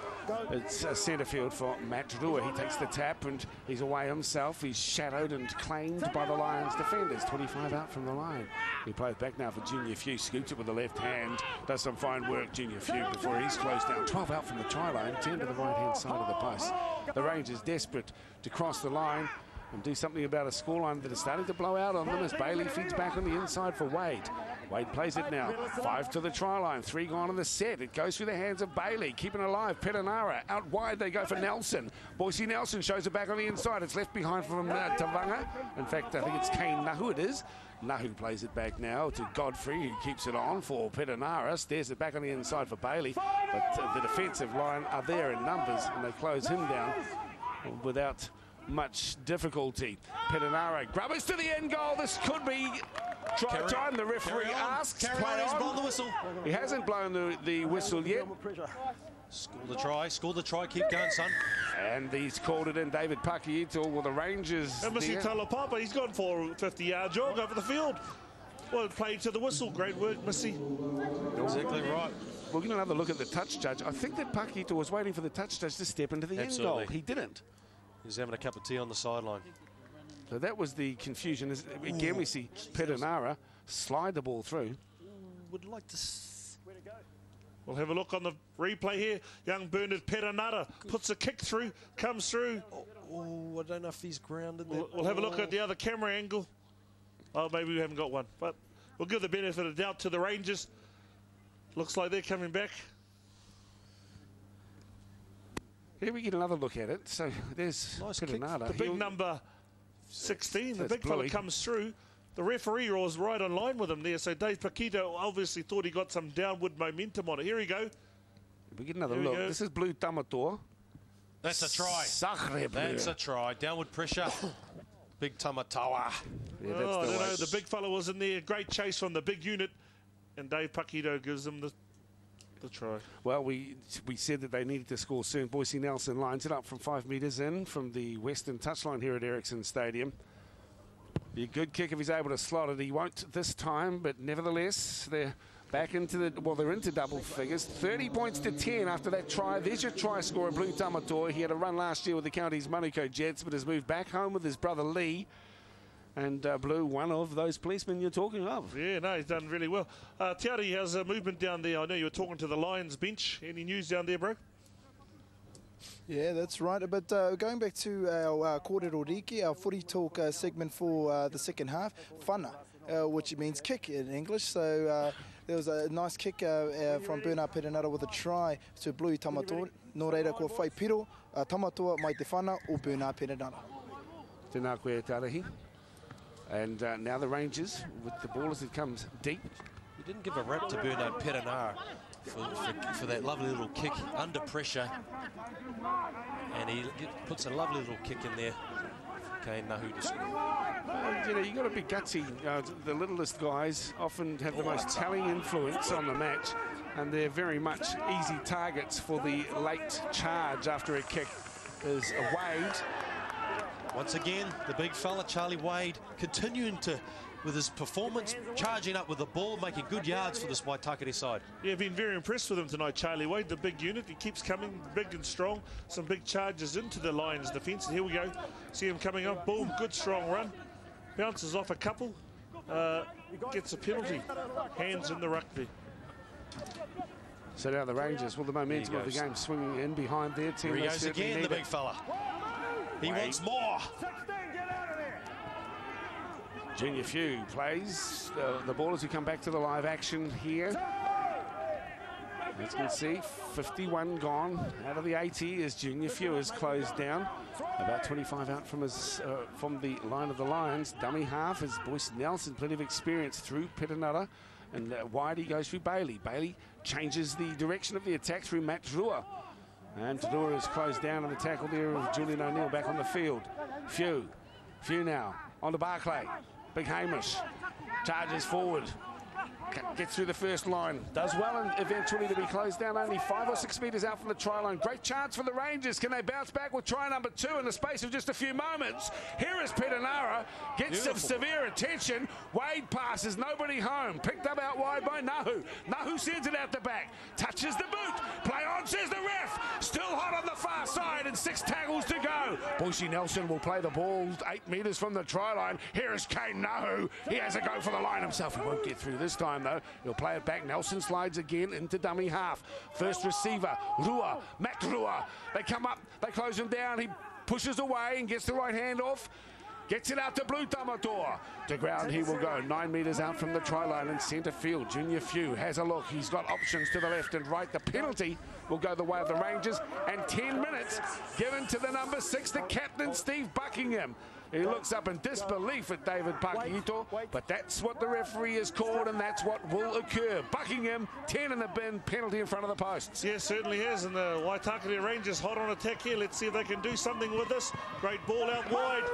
Speaker 3: it's a centre field for Matt Rua. He takes the tap and he's away himself. He's shadowed and claimed by the Lions defenders. 25 out from the line. He plays back now for Junior Few. Scoots it with the left hand. Does some fine work, Junior Few, before he's closed down. 12 out from the try line. 10 to the right-hand side of the post. The Rangers desperate to cross the line and do something about a scoreline that is starting to blow out on them as Bailey feeds back on the inside for Wade. Wade plays it now. 5 to the try line. 3 gone in the set. It goes through the hands of Bailey. Keeping alive. Petanara. Out wide they go for Nelson. Boise Nelson shows it back on the inside. It's left behind from Tavanga. In fact, I think it's Kane Nahu it is. Nahu plays it back now to Godfrey, who keeps it on for Petanara. Stares it back on the inside for Bailey. But the defensive line are there in numbers, and they close him down without much difficulty. Perenara grubbers to the end goal. This could be try time. The referee asks. Play on.
Speaker 8: Blown the whistle.
Speaker 3: He hasn't blown the whistle yet.
Speaker 8: Score the try, keep going, son.
Speaker 3: And he's called it in. David Pakiito with the Rangers.
Speaker 9: And Missy Talapapa, he's gone for a 50-yard jog over the field. Well, played to the whistle. Great work, Missy.
Speaker 8: Exactly right.
Speaker 3: We'll get another look at the touch judge. I think that Pakiito was waiting for the touch judge to step into the end goal. He didn't.
Speaker 8: He was having a cup of tea on the sideline.
Speaker 3: So that was the confusion. Again, we see Perenara slide the ball through.
Speaker 8: Would like to...
Speaker 9: We'll have a look on the replay here. Young Bernard Perenara puts a kick through, comes through.
Speaker 8: Oh, I don't know if he's grounded there.
Speaker 9: We'll have a look at the other camera angle. Oh, maybe we haven't got one. But we'll give the benefit of doubt to the Rangers. Looks like they're coming back.
Speaker 3: Here we get another look at it. So there's
Speaker 8: nice
Speaker 3: Perenara.
Speaker 9: The big number 16, the big fella comes through. The referee was right on line with him there, so Dave Paquito obviously thought he got some downward momentum on it. Here we go.
Speaker 3: We get another look. This is Blue Tamator.
Speaker 8: That's a try. That's a try. Downward pressure. Big Tamatawa.
Speaker 3: Yeah,
Speaker 9: I don't know. The big fella was in there. Great chase from the big unit, and Dave Paquito gives them the try.
Speaker 3: Well, we said that they needed to score soon. Boise Nelson lines it up from 5 metres in from the western touchline here at Ericsson Stadium. Be a good kick if he's able to slot it. He won't this time, but nevertheless, they're back into they're into double figures. 30 points to 10 after that try. There's your try scorer, Blue Tamator. He had a run last year with the county's Manukau Jets, but has moved back home with his brother Lee. And Blue, one of those policemen you're talking of.
Speaker 9: Yeah, no, he's done really well. Tiari has a movement down there. I know you were talking to the Lions bench. Any news down there, bro?
Speaker 2: Yeah, that's right. But going back to our kōrero riki, our footy talk segment for the second half, whana, which means kick in English. So there was a nice kick from Bernard Perenara with a try to Blue Tamator. Nō reira ko whai piro, Tamator mai te whana o Bernard Perenara.
Speaker 3: Tēnā koe Tarahi. And now the Rangers with the ball as it comes deep.
Speaker 8: We didn't give a rap to Bernard Perenara for that lovely little kick under pressure. And he puts a lovely little kick in there. Okay, Nahu to score.
Speaker 3: You know, you've got to be gutsy. The littlest guys often have the most telling influence on the match, and they're very much easy targets for the late charge after a kick is Wade.
Speaker 8: Once again, the big fella, Charlie Wade, continuing with his performance, charging up with the ball, making good yards for this Waitakere side.
Speaker 9: Yeah, been very impressed with him tonight, Charlie Wade, the big unit. He keeps coming big and strong. Some big charges into the Lions' defence. And here we go. See him coming up. Boom, good strong run. Bounces off a couple. Gets a penalty. Hands in the rugby.
Speaker 3: So now the Rangers, well, the momentum of the game swinging in behind their team.
Speaker 8: Here he goes again, the big fella. He wants more.
Speaker 3: Junior Few plays the ball as we come back to the live action here. As you can see, 51 gone out of the 80 as Junior Few is closed down. About 25 out from the line of the Lions. Dummy half is Boyce Nelson, plenty of experience through Perenara. And wide he goes through Bailey. Bailey changes the direction of the attack through Matt Rua. And Tadura is closed down on the tackle there of Julian O'Neill back on the field. Few now on to Barclay. Big Hamish charges forward, gets through the first line, does well and eventually to be closed down only 5 or 6 metres out from the try line. Great chance for the Rangers. Can they bounce back with try number 2 in the space of just a few moments? Here is Perenara, gets some severe attention. Wade passes, nobody home. Picked up out wide by Nahu. Nahu sends it out the back, touches the boot. Play on, says the ref. Still hot on the far side and 6 tackles to go. Boise Nelson will play the ball 8 metres from the try line. Here is Kane Nahu. He has a go for the line himself. He won't get through this time though. He'll play it back. Nelson slides again into dummy half. First receiver, Rua, Matt Rua. They come up, they close him down. He pushes away and gets the right hand off. Gets it out to Blue Tamator. To ground he will go. 9 metres out from the try line in centre field. Junior Few has a look. He's got options to the left and right. The penalty will go the way of the Rangers. And 10 minutes given to the number 6, the captain, Steve Buckingham. He looks up in disbelief at David Pakiito, but that's what the referee has called, and that's what will occur. Buckingham, 10 in the bin, penalty in front of the posts.
Speaker 9: Yes, certainly is, and the Waitakere Rangers hot on attack here. Let's see if they can do something with this. Great ball out wide.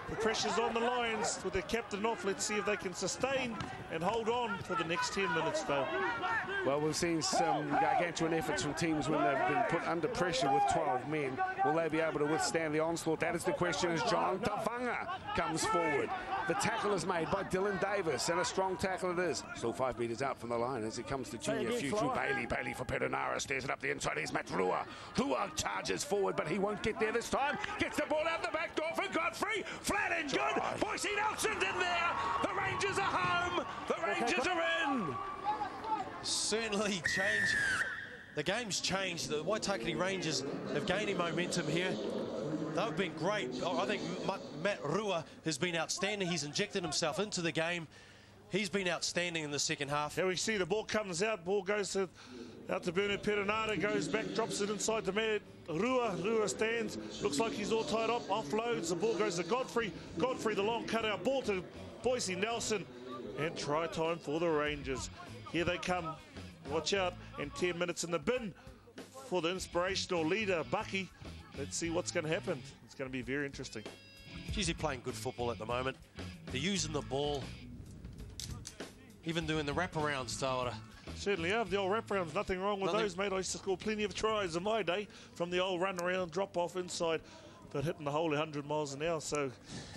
Speaker 9: The pressure's on the Lions with their captain off. Let's see if they can sustain and hold on for the next 10 minutes, though.
Speaker 3: Well, we've seen some gargantuan efforts from teams when they've been put under pressure with 12 men. Will they be able to withstand the onslaught? That is the question as John Tavanga comes forward. The tackle is made by Dylan Davis, and a strong tackle it is. Still 5 metres out from the line as it comes to junior Futu Bailey. Bailey for Perenara, stares it up the inside. Here's Matt Rua. Rua charges forward, but he won't get there this time. Gets the ball out the back door for Godfrey. Flat and good. Boise Nelson's in there. The Rangers are home. The Rangers are in.
Speaker 8: Certainly changed. The game's changed. The Waitakere Rangers have gained momentum here. They've been great. I think Matt Rua has been outstanding. He's injected himself into the game. He's been outstanding in the second half.
Speaker 9: Here we see the ball comes out. Ball goes out to Bernard Perenara, goes back, drops it inside to Matt Rua. Rua stands. Looks like he's all tied up. Offloads. The ball goes to Godfrey. Godfrey, the long cutout. Ball to Boise Nelson. And try time for the Rangers. Here they come. Watch out. And 10 minutes in the bin for the inspirational leader, Bucky. Let's see what's going to happen. It's going to be very interesting.
Speaker 8: Geez, they're playing good football at the moment. They're using the ball. Even doing the wraparounds, Tawara.
Speaker 9: Certainly have the old wraparounds. Nothing wrong with those, mate. I used to score plenty of tries in my day from the old run around, drop off inside, but hitting the hole 100 miles an hour. So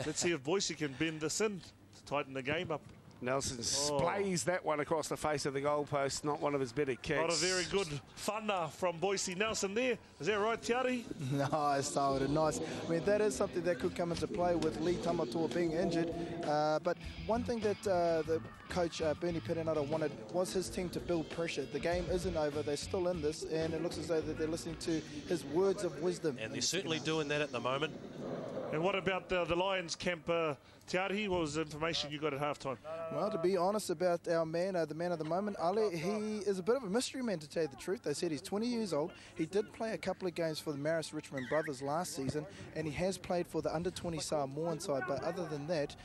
Speaker 9: let's see if Boise can bend this in to tighten the game up.
Speaker 3: Nelson splays that one across the face of the goalpost. Not one of his better kicks.
Speaker 9: Not a very good whana from Boise Nelson there. Is that right, Tiari?
Speaker 2: Nice, Tawara, nice. I mean, that is something that could come into play with Lee Tamatoa being injured. But one thing that the coach, Bernie Perenara, wanted was his team to build pressure. The game isn't over. They're still in this, and it looks as though that they're listening to his words of wisdom.
Speaker 8: And they're certainly doing that at the moment.
Speaker 9: And what about the Lions camp, Tiari? What was the information you got at halftime?
Speaker 2: Well, to be honest about our man, the man of the moment, Ali, he is a bit of a mystery man, to tell you the truth. They said he's 20 years old. He did play a couple of games for the Maris Richmond brothers last season, and he has played for the under-20 Samoan side. But other than that,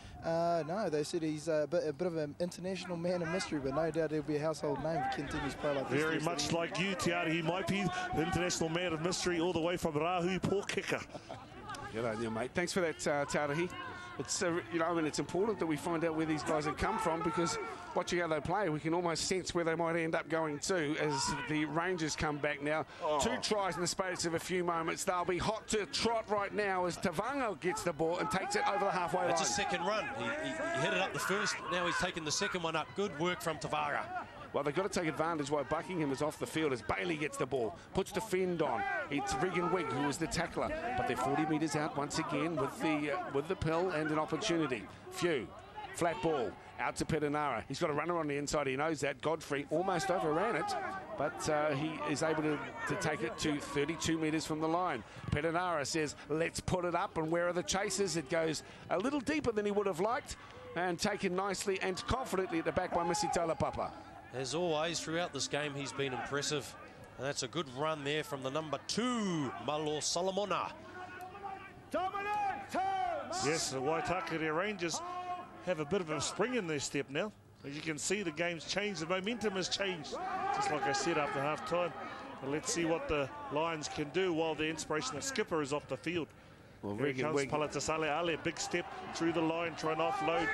Speaker 2: no, they said he's a bit of an international man of mystery, but no doubt he'll be a household name if he continues to play like this.
Speaker 9: Very much like you, Tiari. He might be the international man of mystery all the way from Rahui Pōkeka.
Speaker 3: Good on you, mate. Thanks for that, Tarahi. It's it's important that we find out where these guys have come from, because watching how they play, we can almost sense where they might end up going to as the Rangers come back now. 2 tries in the space of a few moments. They'll be hot to trot right now as Tavanga gets the ball and takes it over the halfway line.
Speaker 8: It's a second run. He hit it up the first. Now he's taken the second one up. Good work from Tavanga.
Speaker 3: Well, they've got to take advantage while Buckingham is off the field as Bailey gets the ball, puts the fend on. It's Regan Wigg who is the tackler, but they're 40 metres out once again with the pill and an opportunity. Few, flat ball, out to Perenara. He's got a runner on the inside, he knows that. Godfrey almost overran it, but he is able to take it to 32 metres from the line. Perenara says, let's put it up, and where are the chasers? It goes a little deeper than he would have liked, and taken nicely and confidently at the back by Missy Talapapa.
Speaker 8: As always, throughout this game, he's been impressive. And that's a good run there from the number 2, Malo Solomona.
Speaker 9: Yes, the Waitakere Rangers have a bit of a spring in their step now. As you can see, the game's changed. The momentum has changed, just like I said after half-time. But let's see what the Lions can do while the inspirational skipper is off the field.
Speaker 3: Well,
Speaker 9: here comes Palatasale Ale, big step through the line, trying to offload.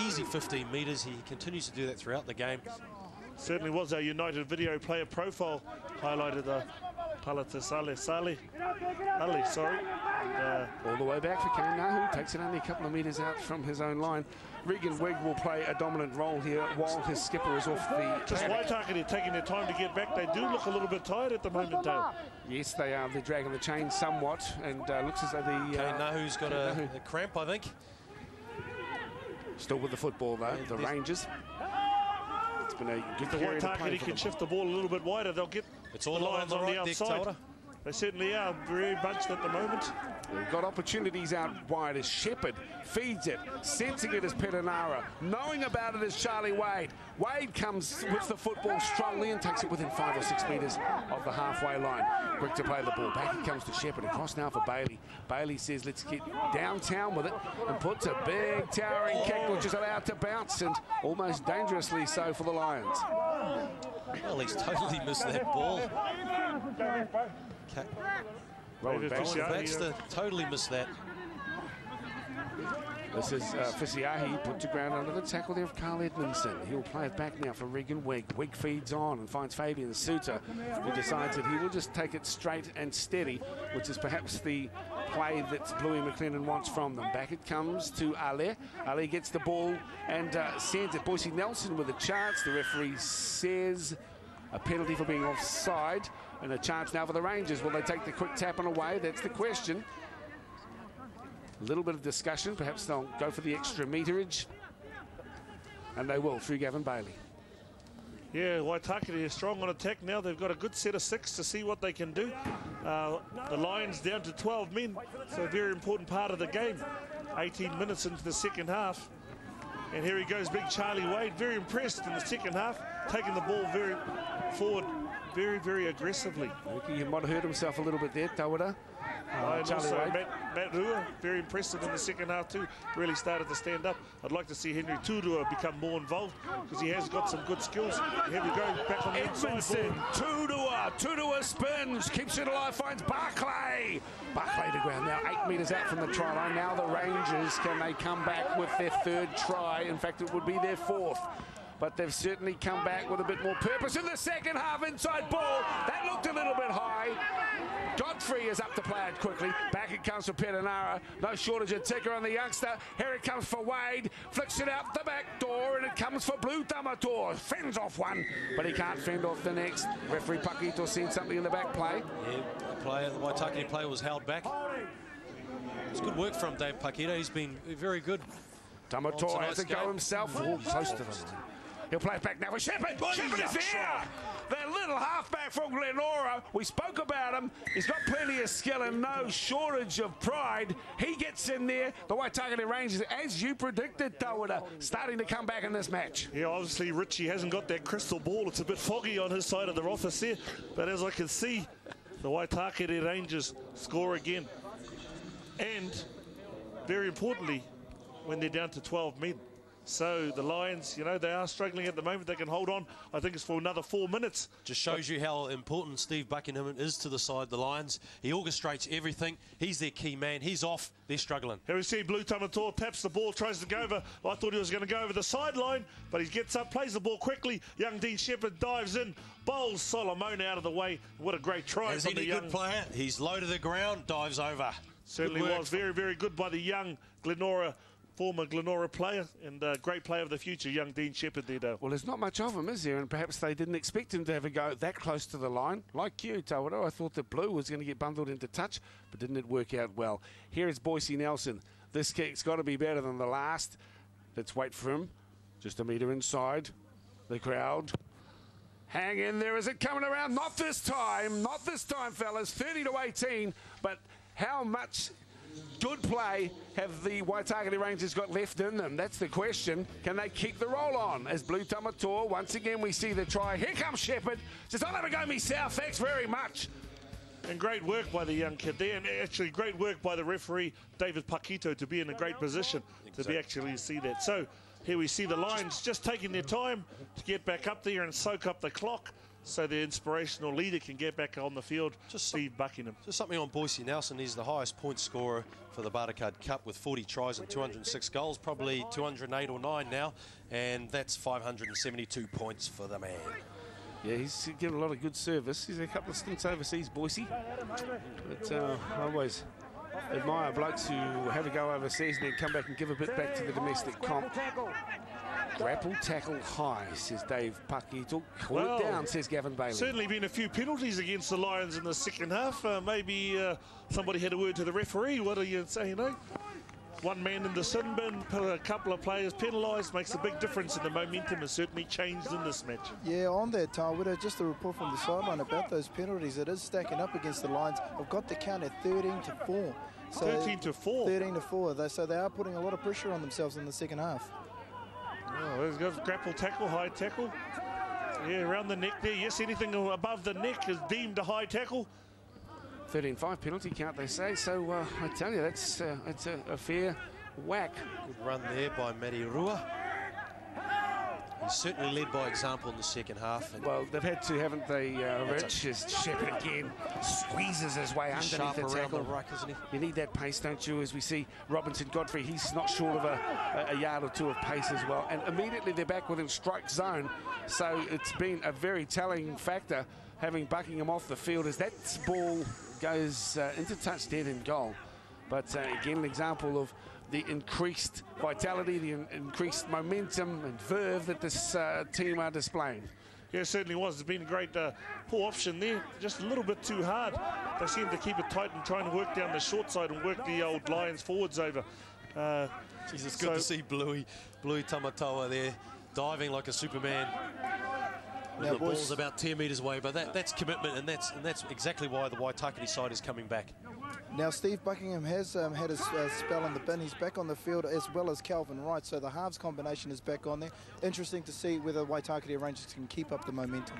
Speaker 8: Easy 15 metres. He continues to do that throughout the game.
Speaker 9: Certainly was our United video player profile highlighted Palatasale Ali, sorry.
Speaker 3: All the way back for Kane Nahu, takes it only a couple of metres out from his own line. Regan Wigg will play a dominant role here while his skipper is off the...
Speaker 9: Just Waitakere taking their time to get back. They do look a little bit tired at the moment, Dale.
Speaker 3: Yes, they are. They're dragging the chain somewhat, and looks as though the...
Speaker 8: Kane Nahu's got a cramp, I think.
Speaker 3: Still with the football, though, the Rangers. It's been a good
Speaker 9: period of play for them. Can shift the ball a little bit wider. They'll get
Speaker 8: it's all
Speaker 9: the Lions on the outside.
Speaker 8: Deck,
Speaker 9: they certainly are very bunched at the moment.
Speaker 3: They've got opportunities out wide as Shepherd feeds it, sensing it as Petanara, knowing about it as Charlie Wade. Wade comes with the football strongly and takes it within 5 or 6 metres of the halfway line. Quick to play the ball. Back it comes to Shepherd. Across now for Bailey. Bailey says, let's get downtown with it, and puts a big towering kick, which is allowed to bounce, and almost dangerously so for the Lions.
Speaker 8: Well, he's totally missed that ball. Baxter totally missed that.
Speaker 3: This is Fisiahi put to ground under the tackle there of Carl Edmondson. He'll play it back now for Regan Wigg. Wigg feeds on and finds Fabian Suter, who decides that he will just take it straight and steady, which is perhaps the play that Bluey McLennan wants from them. Back it comes to Ale. Ale gets the ball and sends it. Boise Nelson with a chance. The referee says a penalty for being offside, and a chance now for the Rangers. Will they take the quick tap and away? That's the question. A little bit of discussion. Perhaps they'll go for the extra meterage. And they will, through Gavin Bailey.
Speaker 9: Yeah, Waitakere is strong on attack now. They've got a good set of 6 to see what they can do. The Lions down to 12 men. So a very important part of the game. 18 minutes into the second half. And here he goes, big Charlie Wade. Very impressed in the second half. Taking the ball very forward, very aggressively.
Speaker 3: Okay, he might have hurt himself a little bit there, Tawara.
Speaker 9: And also Matt Rua, very impressive in the second half too. Really started to stand up. I'd like to see Henry Tudua become more involved because he has got some good skills. Here we go, back on the inside ball.
Speaker 3: Tudua spins, keeps it alive, finds Barclay. Barclay to ground now, 8 metres out from the try line. Now the Rangers, can they come back with their 3rd try? In fact, it would be their 4th. But they've certainly come back with a bit more purpose in the second half. Inside ball, that looked a little bit high. Godfrey is up to play it quickly. Back it comes for Petanara. No shortage of ticker on the youngster. Here it comes for Wade. Flicks it out the back door, and it comes for Blue Tamator. Fends off one, but he can't fend off the next. Referee Pakito seen something in the back play.
Speaker 8: Yeah, the Waitakere player was held back. It's good work from Dave Pakito. He's been very good.
Speaker 3: Tamator has to go himself. Oh, close to the line. He'll play it back now for Shepherd. Shepherd is there! That little halfback from Glenora. We spoke about him. He's got plenty of skill and no shortage of pride. He gets in there. The Waitakere Rangers, as you predicted, Tawara, starting to come back in this match.
Speaker 9: Yeah, obviously Richie hasn't got that crystal ball. It's a bit foggy on his side of the office there. But as I can see, the Waitakere Rangers score again. And, very importantly, when they're down to 12 men. So the Lions, you know, they are struggling at the moment. They can hold on. I think it's for another 4 minutes.
Speaker 8: Just shows you how important Steve Buckingham is to the side, the Lions. He orchestrates everything. He's their key man. He's off. They're struggling.
Speaker 9: Here we see Blue Tamator taps the ball, tries to go over. I thought he was going to go over the sideline, but he gets up, plays the ball quickly. Young Dean Shepherd dives in, bowls Solomon out of the way. What a great try from the young
Speaker 8: good player. He's low to the ground, dives over.
Speaker 9: Certainly was very good by the young Glenora, former Glenora player, and great player of the future, young Dean Shepherd there, Dale.
Speaker 3: Well, there's not much of him, is there? And perhaps they didn't expect him to have a go that close to the line. Like you, Tawara, I thought that Blue was going to get bundled into touch, but didn't it work out well? Here is Boise Nelson. This kick's got to be better than the last. Let's wait for him. Just a metre inside. The crowd. Hang in there. Is it coming around? Not this time. Not this time, fellas. 30-18. But how much good play have the Waitakere Rangers got left in them? That's the question. Can they keep the roll on? As Blue Tamator, once again we see the try. Here comes Shepherd. Says, I'll never go myself. Thanks very much.
Speaker 9: And great work by the young kid there, and actually great work by the referee, David Pakito, to be in a great position to be actually see that. So here we see the Lions just taking their time to get back up there and soak up the clock, so the inspirational leader can get back on the field, Steve Buckingham.
Speaker 8: Just something on Boise Nelson. He's the highest point scorer for the Bartercard Cup with 40 tries and 206 goals, probably 208 or 9 now, and that's 572 points for the man.
Speaker 3: Yeah, he's given a lot of good service. He's a couple of stints overseas, Boise. But I always admire blokes who have a go overseas and then come back and give a bit back to the domestic comp. Grapple tackle high, says Dave Pakito. Call it down, says Gavin Bailey.
Speaker 9: Certainly been a few penalties against the Lions in the second half. Maybe somebody had a word to the referee. What are you saying, eh? One man in the sin bin, a couple of players penalised, makes a big difference, and the momentum has certainly changed in this match.
Speaker 2: Yeah, on that, Tawara, just a report from the sideline about those penalties. It is stacking up against the Lions. I've got the count at 13-4. So
Speaker 9: 13-4.
Speaker 2: 13-4. So they are putting a lot of pressure on themselves in the second half.
Speaker 9: Oh, there's a grapple tackle, high tackle. Yeah, around the neck there. Yes, anything above the neck is deemed a high tackle.
Speaker 3: 13-5 penalty count, they say. So I tell you, that's a fair whack.
Speaker 8: Good run there by Matty Rua. He certainly led by example in the second half.
Speaker 3: Well, they've had to, haven't they, Rich? As Shepherd again squeezes his way underneath
Speaker 8: sharp
Speaker 3: the
Speaker 8: around
Speaker 3: tackle.
Speaker 8: the ruck, isn't he?
Speaker 3: You need that pace, don't you? As we see Robinson Godfrey, he's not short of a yard or two of pace as well. And immediately they're back within strike zone. So it's been a very telling factor having Buckingham off the field as that ball goes into touch dead in goal. But again, an example of the increased vitality, the increased momentum and verve that this team are displaying.
Speaker 9: Yeah, it certainly was. It's been a great pull option there. Just a little bit too hard. They seem to keep it tight and trying to work down the short side and work the old Lions forwards over.
Speaker 8: Jeez, it's good to see Bluey Tamatoa there, diving like a Superman.
Speaker 2: Now,
Speaker 8: the ball's about 10 metres away, but that's commitment, and that's exactly why the Waitakere side is coming back.
Speaker 2: Now, Steve Buckingham has had his spell in the bin. He's back on the field as well as Calvin Wright, so the halves combination is back on there. Interesting to see whether Waitakere Rangers can keep up the momentum.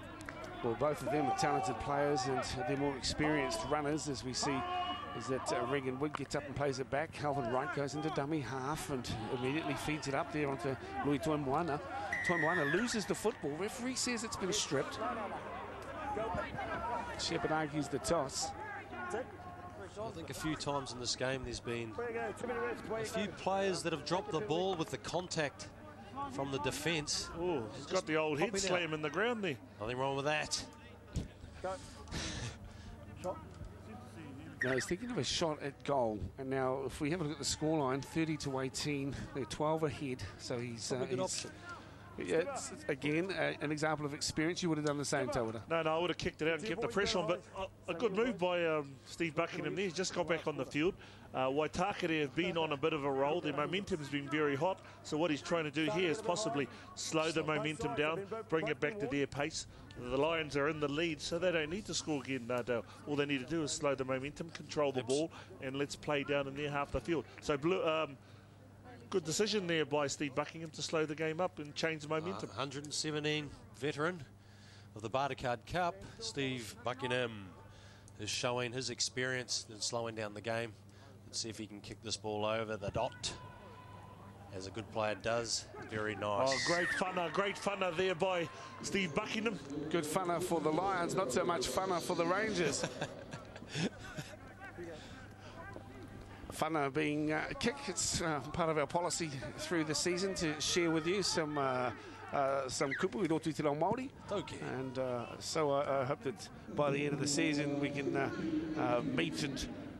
Speaker 3: Well, both of them are talented players and they're more experienced runners, as we see is that Regan Wood gets up and plays it back. Calvin Wright goes into dummy half and immediately feeds it up there onto Louis Toimwana. Toimwana loses the football. Referee says it's been stripped. Shepherd argues the toss.
Speaker 8: I think a few times in this game there's been a few players that have dropped the ball with the contact from the defence.
Speaker 9: Oh, he's got the old head slam in the ground there.
Speaker 8: Nothing wrong with that.
Speaker 3: Now he's thinking of a shot at goal, and now if we have a look at the scoreline, 30-18, they're 12 ahead. So he's
Speaker 8: a good option.
Speaker 3: Yeah, it's, again, an example of experience. You would have done the same, Tawada.
Speaker 9: No, I would have kicked it out and kept the pressure on, but a good move by Steve Buckingham there. He's just got back on the field. Waitakere have been on a bit of a roll. Their momentum's been very hot, so what he's trying to do here is possibly slow the momentum down, bring it back to their pace. The Lions are in the lead, so they don't need to score again, Dale. All they need to do is slow the momentum, control the ball, and let's play down in their half the field. So good decision there by Steve Buckingham to slow the game up and change the momentum.
Speaker 8: 117 veteran of the Bartercard Cup, Steve Buckingham is showing his experience in slowing down the game. Let's see if he can kick this ball over the dot, as a good player does. Very nice.
Speaker 9: Oh, great funner there by Steve Buckingham.
Speaker 3: Good funner for the Lions, not so much funner for the Rangers. Funner being a kick. It's part of our policy through the season to share with you some kupu i roto te reo Māori.
Speaker 8: Okay.
Speaker 3: And so I hope that by the end of the season we can meet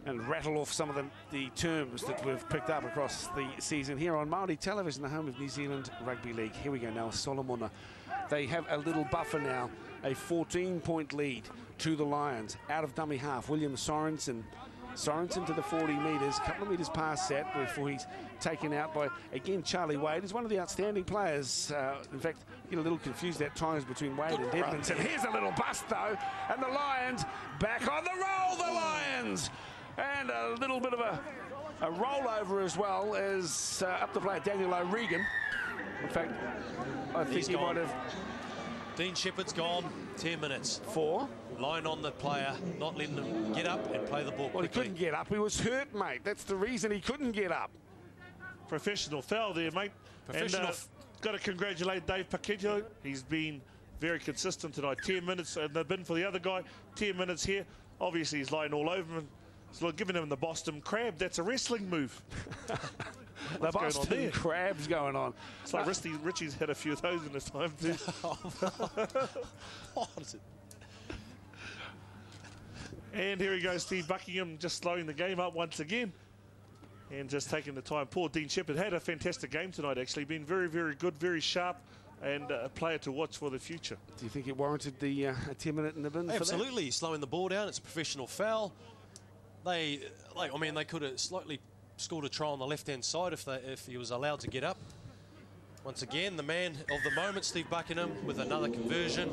Speaker 3: and rattle off some of the terms that we've picked up across the season here on Māori Television, the home of New Zealand Rugby League. Here we go now, Solomona. They have a little buffer now, a 14-point lead to the Lions. Out of dummy half, William Sorensen to the 40 metres, a couple of metres past that before he's taken out by, again, Charlie Wade. He's one of the outstanding players. In fact, get a little confused at times between Wade and Edmondson. Here's a little bust, though, and the Lions back on the roll, the Lions! And a little bit of a rollover as well as up the player, Daniel O'Regan. In fact, I think he might have...
Speaker 8: Dean Shepherd's gone, 10 minutes.
Speaker 3: For?
Speaker 8: Line on the player, not letting him get up and play the ball quickly.
Speaker 3: Well, he couldn't get up. He was hurt, mate. That's the reason he couldn't get up.
Speaker 9: Professional foul there, mate.
Speaker 8: Professional.
Speaker 9: And got to congratulate Dave Paquetto. He's been very consistent tonight. 10 minutes in the bin for the other guy. 10 minutes here. Obviously, he's lying all over him. He's giving him the Boston Crab. That's a wrestling move.
Speaker 3: The Boston Crab's going on.
Speaker 9: It's like Richie's had a few of those in his time, too.
Speaker 8: What is it?
Speaker 9: And here he goes, Steve Buckingham just slowing the game up once again and just taking the time. Poor Dean Shepherd had a fantastic game tonight, actually. Been very, very good, very sharp, and a player to watch for the future.
Speaker 3: Do you think it warranted the a 10-minute in the bin?
Speaker 8: Absolutely. He's slowing the ball down. It's a professional foul. They could have slightly scored a try on the left-hand side if he was allowed to get up. Once again, the man of the moment, Steve Buckingham, with another conversion.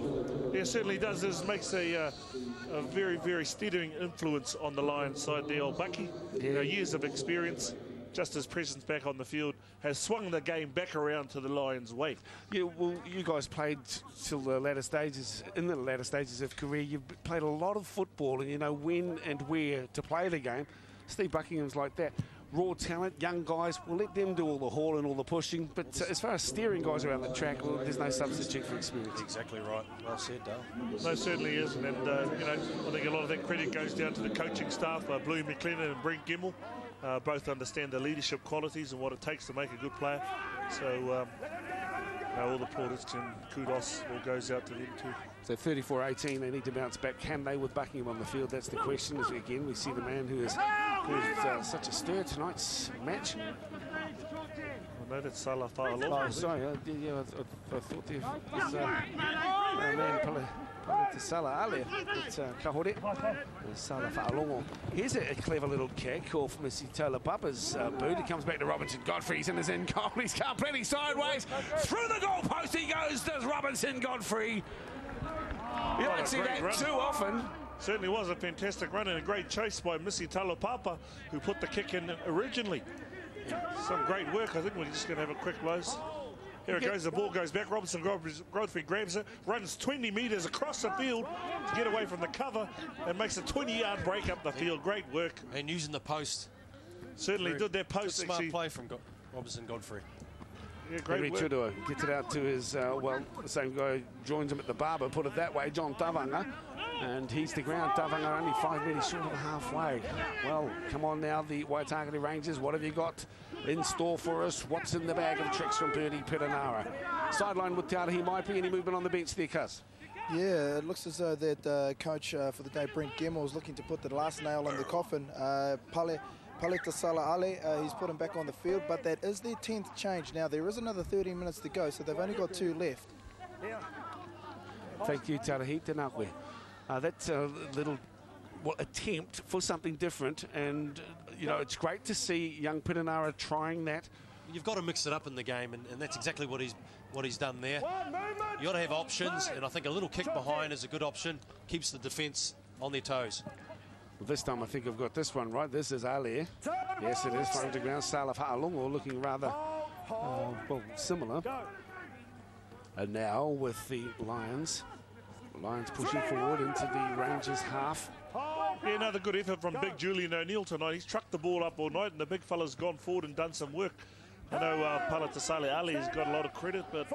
Speaker 9: Yeah, certainly does. This makes a very, very steadying influence on the Lions side there, old Bucky. You know, years of experience, just his presence back on the field has swung the game back around to the Lions' way.
Speaker 3: Yeah, well, you guys played till the latter stages, in the latter stages of career. You've played a lot of football and you know when and where to play the game. Steve Buckingham's like that. Raw talent, young guys, we'll let them do all the hauling, all the pushing. But as far as steering guys around the track, well, there's no substitute for experience.
Speaker 8: Exactly right. Well said, Dale.
Speaker 9: No, certainly isn't. And, you know, I think a lot of that credit goes down to the coaching staff, Bluey McLennan and Brent Gimmel. Both understand the leadership qualities and what it takes to make a good player. So, all the plaudits and kudos all goes out to them too.
Speaker 3: So 34-18, they need to bounce back. Can they with Buckingham on the field? That's the question. As again, we see the man who is such a stir tonight's match.
Speaker 9: I know that's Salah Fa'along.
Speaker 3: Oh, sorry, I thought there was a man to Salah earlier. It's Kahore. Salah Fa'along. Here's a clever little kick off Missy Tola Papa's boot. It comes back to Robinson Godfrey's in his in goal. He's come plenty sideways. Through the goalpost he goes, does Robinson Godfrey. You don't see that run too often.
Speaker 9: Certainly was a fantastic run and a great chase by Missy Talopapa, who put the kick in originally. Some great work. I think we're just going to have a quick close. Here it goes. The ball goes back. Robinson Godfrey grabs it, runs 20 metres across the field to get away from the cover and makes a 20-yard break up the field. Great work.
Speaker 8: And using the post.
Speaker 9: Certainly did that post.
Speaker 8: Smart play from Robinson Godfrey.
Speaker 9: Yeah, great work.
Speaker 3: Tudor gets it out to his, the same guy joins him at the barber, put it that way, John Tavanga. And he's the ground. Tavanga only 5 metres short of halfway. Well, come on now, the Waitakere Rangers. What have you got in store for us? What's in the bag of tricks from Bernie Piranara? Sideline with Te Arahi Maipi. Any movement on the bench there, Cuz?
Speaker 2: Yeah, it looks as though that coach for the day, Brent Gimmel, is looking to put the last nail in the coffin. Paleta Salah Ali, he's put him back on the field, but that is their 10th change. Now, there is another 30 minutes to go, so they've only got 2 left.
Speaker 3: Thank you, Tarahi Tanakwe. That's a little attempt for something different, and you know it's great to see young Piranara trying that.
Speaker 8: You've got to mix it up in the game, and that's exactly what he's done there. You got to have options, and I think a little kick behind is a good option. Keeps the defence on their toes.
Speaker 3: Well, this time I think I've got this one right. This is Ali. Yes, it is. Thrown to ground. Salah Fa'alongo looking rather similar. And now with the Lions pushing forward into the Rangers half.
Speaker 9: Yeah, another good effort from big Julian O'Neill tonight. He's trucked the ball up all night, and the big fella's gone forward and done some work. I know Palatasale Ali has got a lot of credit, but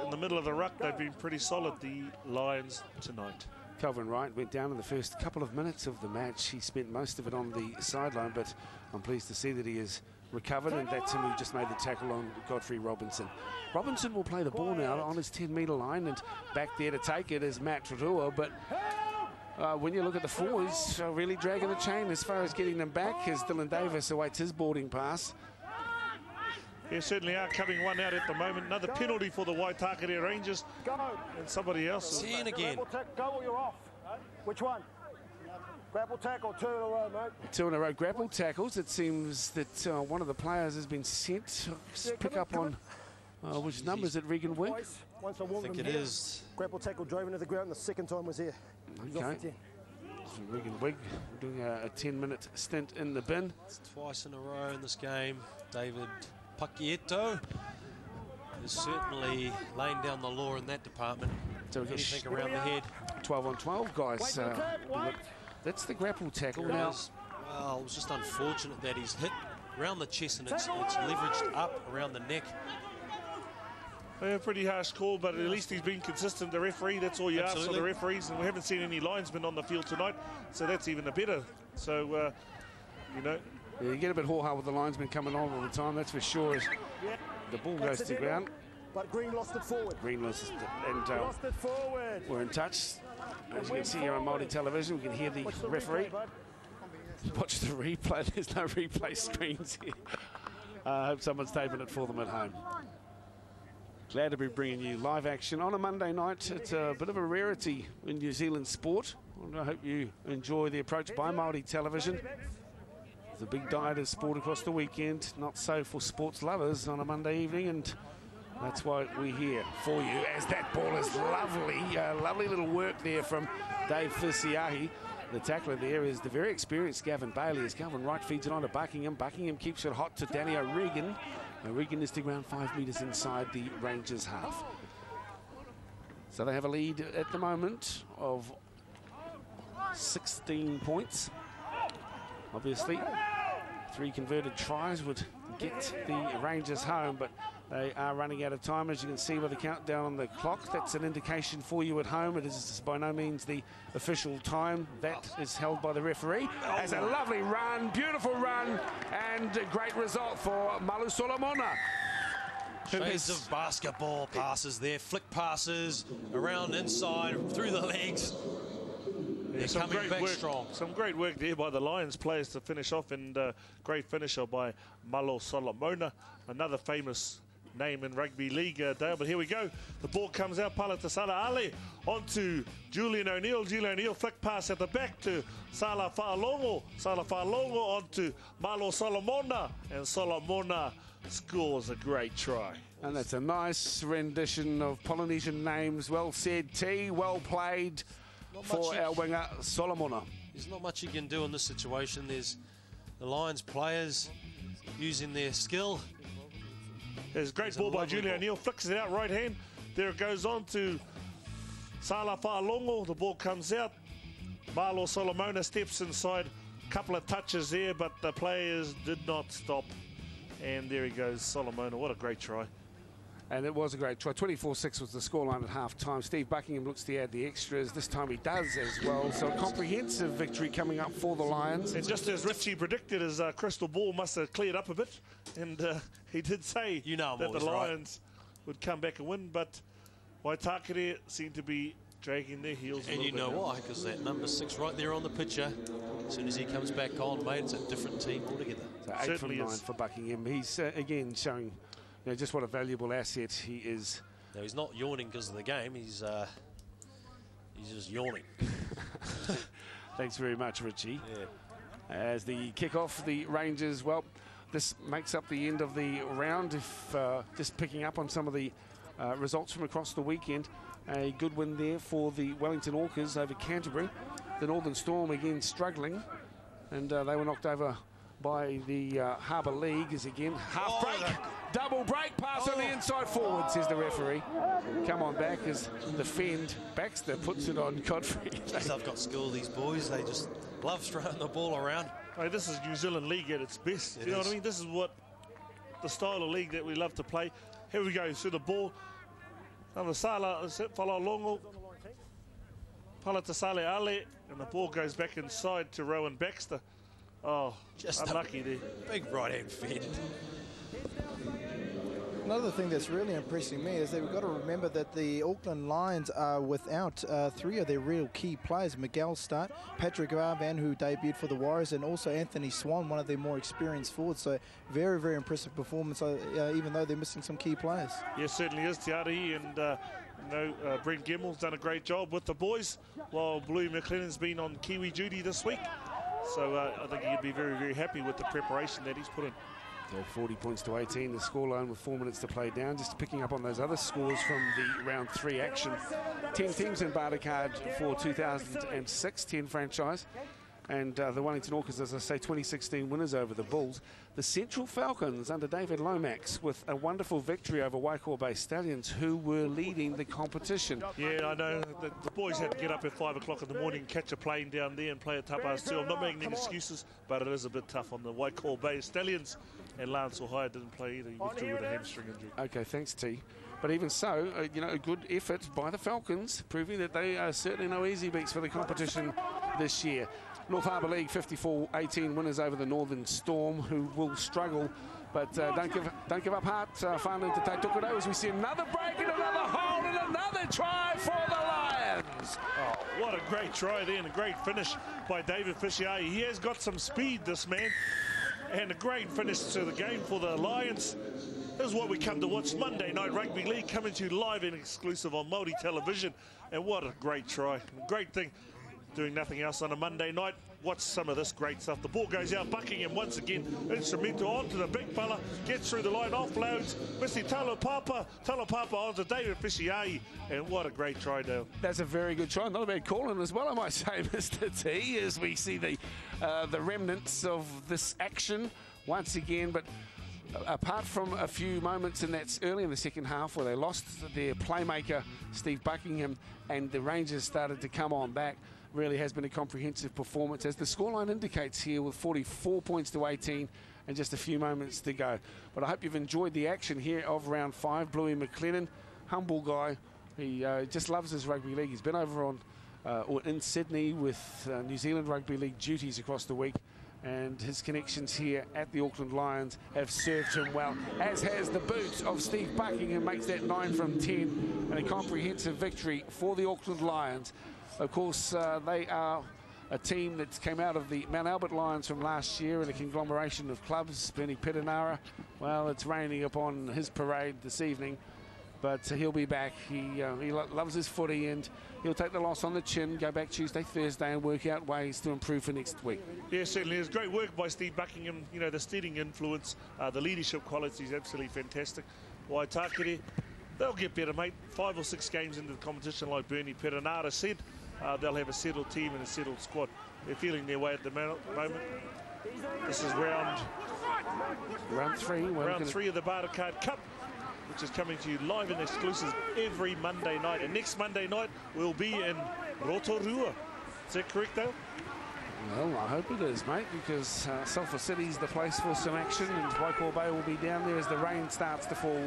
Speaker 9: in the middle of the ruck, they've been pretty solid, the Lions, tonight.
Speaker 3: Calvin Wright went down in the first couple of minutes of the match. He spent most of it on the sideline, but I'm pleased to see that he has recovered, and that's him who just made the tackle on Godfrey Robinson. Robinson will play the ball now on his 10-metre line, and back there to take it is Matt Trudua, but when you look at the forwards, really dragging the chain as far as getting them back as Dylan Davis awaits his boarding pass.
Speaker 9: Yeah, certainly are coming one out at the moment. Another penalty for the Waitakere Rangers. And somebody else.
Speaker 8: Seeing again.
Speaker 10: Go or you're off. Which one? Grapple tackle, 2 in a row, mate.
Speaker 3: 2 in a row grapple tackles. It seems that one of the players has been sent. Pick up on which number is it, Regan Wigg?
Speaker 10: I
Speaker 8: think it is.
Speaker 10: Grapple tackle drove into the ground, and the second time was here.
Speaker 3: Okay. So Regan Wigg doing a 10-minute stint in the bin.
Speaker 8: It's twice in a row in this game. David Paquieto is certainly laying down the law in that department.
Speaker 3: So
Speaker 8: anything around the head.
Speaker 3: 12 on 12, guys. That's the grapple tackle. Now,
Speaker 8: well, it was just unfortunate that he's hit around the chest and it's leveraged up around the neck.
Speaker 9: Yeah, pretty harsh call, but at least he's been consistent. The referee, that's all you ask for the referees, and we haven't seen any linesmen on the field tonight, so that's even a better. So, you know.
Speaker 3: Yeah, you get a bit haw-ha with the linesmen coming on all the time, that's for sure. As the ball goes to the ground.
Speaker 10: But Green lost it forward.
Speaker 3: Green lost it, and
Speaker 10: lost it forward.
Speaker 3: We're in touch. As you can see here on multi-television, we can hear the referee. Watch the replay. There's no replay screens here. I hope someone's taping it for them at home. Glad to be bringing you live action on a Monday night. It's a bit of a rarity in New Zealand sport. I hope you enjoy the approach by Māori television. It's a big diet of sport across the weekend. Not so for sports lovers on a Monday evening, and That's why we're here for you, as that ball is lovely. Lovely little work there from Dave Fisiahi. The tackler there is the very experienced Gavin Bailey, as Gavin Wright feeds it on to Buckingham. Buckingham keeps it hot to Danny O'Regan. O'Regan is to ground 5 metres inside the Rangers half. So they have a lead at the moment of 16 points. Obviously, 3 converted tries would get the Rangers home, but they are running out of time, as you can see by the countdown on the clock. That's an indication for you at home. It is by no means the official time. That is held by the referee. As a lovely run, beautiful run, and a great result for Malu Solomona.
Speaker 8: Shades of basketball passes there, flick passes around inside, through the legs. They're coming back strong.
Speaker 9: Some great work there by the Lions players to finish off, and great finisher by Malo Solomona, another famous name in rugby league, Dale. But here we go. The ball comes out. Palatasala Ale onto Julian O'Neill. Julian O'Neill flick pass at the back to Sala Fa'alongo. Sala Fa'alongo onto Malo Solomona, and Solomona scores a great try.
Speaker 3: And that's a nice rendition of Polynesian names. Well said, T. Well played for our winger, Solomona.
Speaker 8: There's not much you can do in this situation. There's the Lions players using their skill.
Speaker 9: There's a great ball by Julian O'Neill, flicks it out right hand. There it goes on to Sala Fa'alongo. The ball comes out. Malo Solomona steps inside. A couple of touches there, but the players did not stop. And there he goes, Solomona. What a great try.
Speaker 3: And it was a great try. 24-6 was the scoreline at half-time. Steve Buckingham looks to add the extras. This time he does as well. So a comprehensive victory coming up for the Lions.
Speaker 9: And just as Richie predicted, his crystal ball must have cleared up a bit. And he did say that the Lions would come back and win. But waitakere seem to be dragging their heels a little bit.
Speaker 8: And you know why? Because that number 6 right there on the picture, as soon as he comes back on, mate, it's a different team altogether.
Speaker 3: So 8 from 9 for Buckingham. He's, again, showing just what a valuable asset he is.
Speaker 8: Now, he's not yawning because of the game. He's just yawning.
Speaker 3: Thanks very much, Richie.
Speaker 8: Yeah.
Speaker 3: As the kick-off, the Rangers, well, this makes up the end of the round. If just picking up on some of the results from across the weekend, a good win there for the Wellington Orcas over Canterbury. The Northern Storm again struggling, and they were knocked over by the Harbour League. As again, half break, double break, pass on the inside forward, says the referee. Come on back as the fend. Baxter puts it on Godfrey.
Speaker 8: They've got skill, these boys. They just love throwing the ball around.
Speaker 9: Hey, this is New Zealand League at its best. You know what I mean? This is what the style of league that we love to play. Here we go. So the ball, another Sala Fa'alongo, Palatasale Ale, and the ball goes back inside to Rowan Baxter. Oh, just unlucky there.
Speaker 8: Big right-hand fend.
Speaker 2: Another thing that's really impressing me is that we've got to remember that the Auckland Lions are without 3 of their real key players. Miguel Start, Patrick Arvan, who debuted for the Warriors, and also Anthony Swan, one of their more experienced forwards. So very, very impressive performance, even though they're missing some key players.
Speaker 9: Yes, certainly is, Tiari, and Brent Gimmel's done a great job with the boys, while Bluey McLennan's been on Kiwi duty this week. So I think he'd be very, very happy with the preparation that he's put in.
Speaker 3: So 40 points to 18, the scoreline with 4 minutes to play down. Just picking up on those other scores from the round 3 action. 10 teams in bartercard for 2006, 10 franchise. And the Wellington Orcas, as I say, 2016 winners over the Bulls. The Central Falcons under David Lomax with a wonderful victory over Waikawa Bay Stallions, who were leading the competition.
Speaker 9: Yeah, I know. The boys had to get up at 5 o'clock in the morning, catch a plane down there and play at Tapas too. I'm not making any excuses, but it is a bit tough on the Waikawa Bay Stallions. And Lance Ohio didn't play either. He withdrew with a hamstring injury.
Speaker 3: Okay, thanks, T. But even so, a good effort by the Falcons, proving that they are certainly no easy beats for the competition this year. North Harbour League 54-18 winners over the Northern Storm, who will struggle, but don't give up heart. Whanau to take Tukudo as we see another break and another hole and another try for the Lions.
Speaker 9: Oh, what a great try there and a great finish by David Fisiahi. He has got some speed, this man, and a great finish to the game for the Lions. This is what we come to watch. Monday Night Rugby League coming to you live and exclusive on Māori television. And what a great try. Great thing. Doing nothing else on a Monday night. watch some of this great stuff. The ball goes out, Buckingham once again, instrumental onto the big fella, gets through the line, offloads, Missy Talapapa onto David Fishiai, and what a great try, Dale.
Speaker 3: That's a very good try, not a bad call-in as well, I might say, Mr. T, as we see the remnants of this action once again. But apart from a few moments in that early in the second half where they lost their playmaker, Steve Buckingham, and the Rangers started to come on back, really has been a comprehensive performance, as the scoreline indicates here, with 44 points to 18 and just a few moments to go. But I hope you've enjoyed the action here of round 5. Bluey McLennan, humble guy. He just loves his rugby league. He's been over on or in Sydney with New Zealand Rugby League duties across the week, and his connections here at the Auckland Lions have served him well, as has the boot of Steve Buckingham, makes that 9 from 10, and a comprehensive victory for the Auckland Lions. Of course, they are a team that came out of the Mount Albert Lions from last year in a conglomeration of clubs. Bernie Pitanara, well, it's raining upon his parade this evening, but he'll be back. He loves his footy, and he'll take the loss on the chin, go back Tuesday, Thursday, and work out ways to improve for next week.
Speaker 9: Yeah, certainly. It's great work by Steve Buckingham. You know, the steering influence, the leadership qualities, absolutely fantastic. Waitakere, they'll get better, mate. 5 or 6 games into the competition, like Bernie Pitanara said. They'll have a settled team and a settled squad. They're feeling their way at the moment. This is round
Speaker 3: 3.
Speaker 9: Round 3 of the Bartercard Cup, which is coming to you live and exclusive every Monday night. And next Monday night we'll be in Rotorua. Is that correct, Dale?
Speaker 3: Well, I hope it is, mate, because Sulphur City's the place for some action, and Waikor Bay will be down there as the rain starts to fall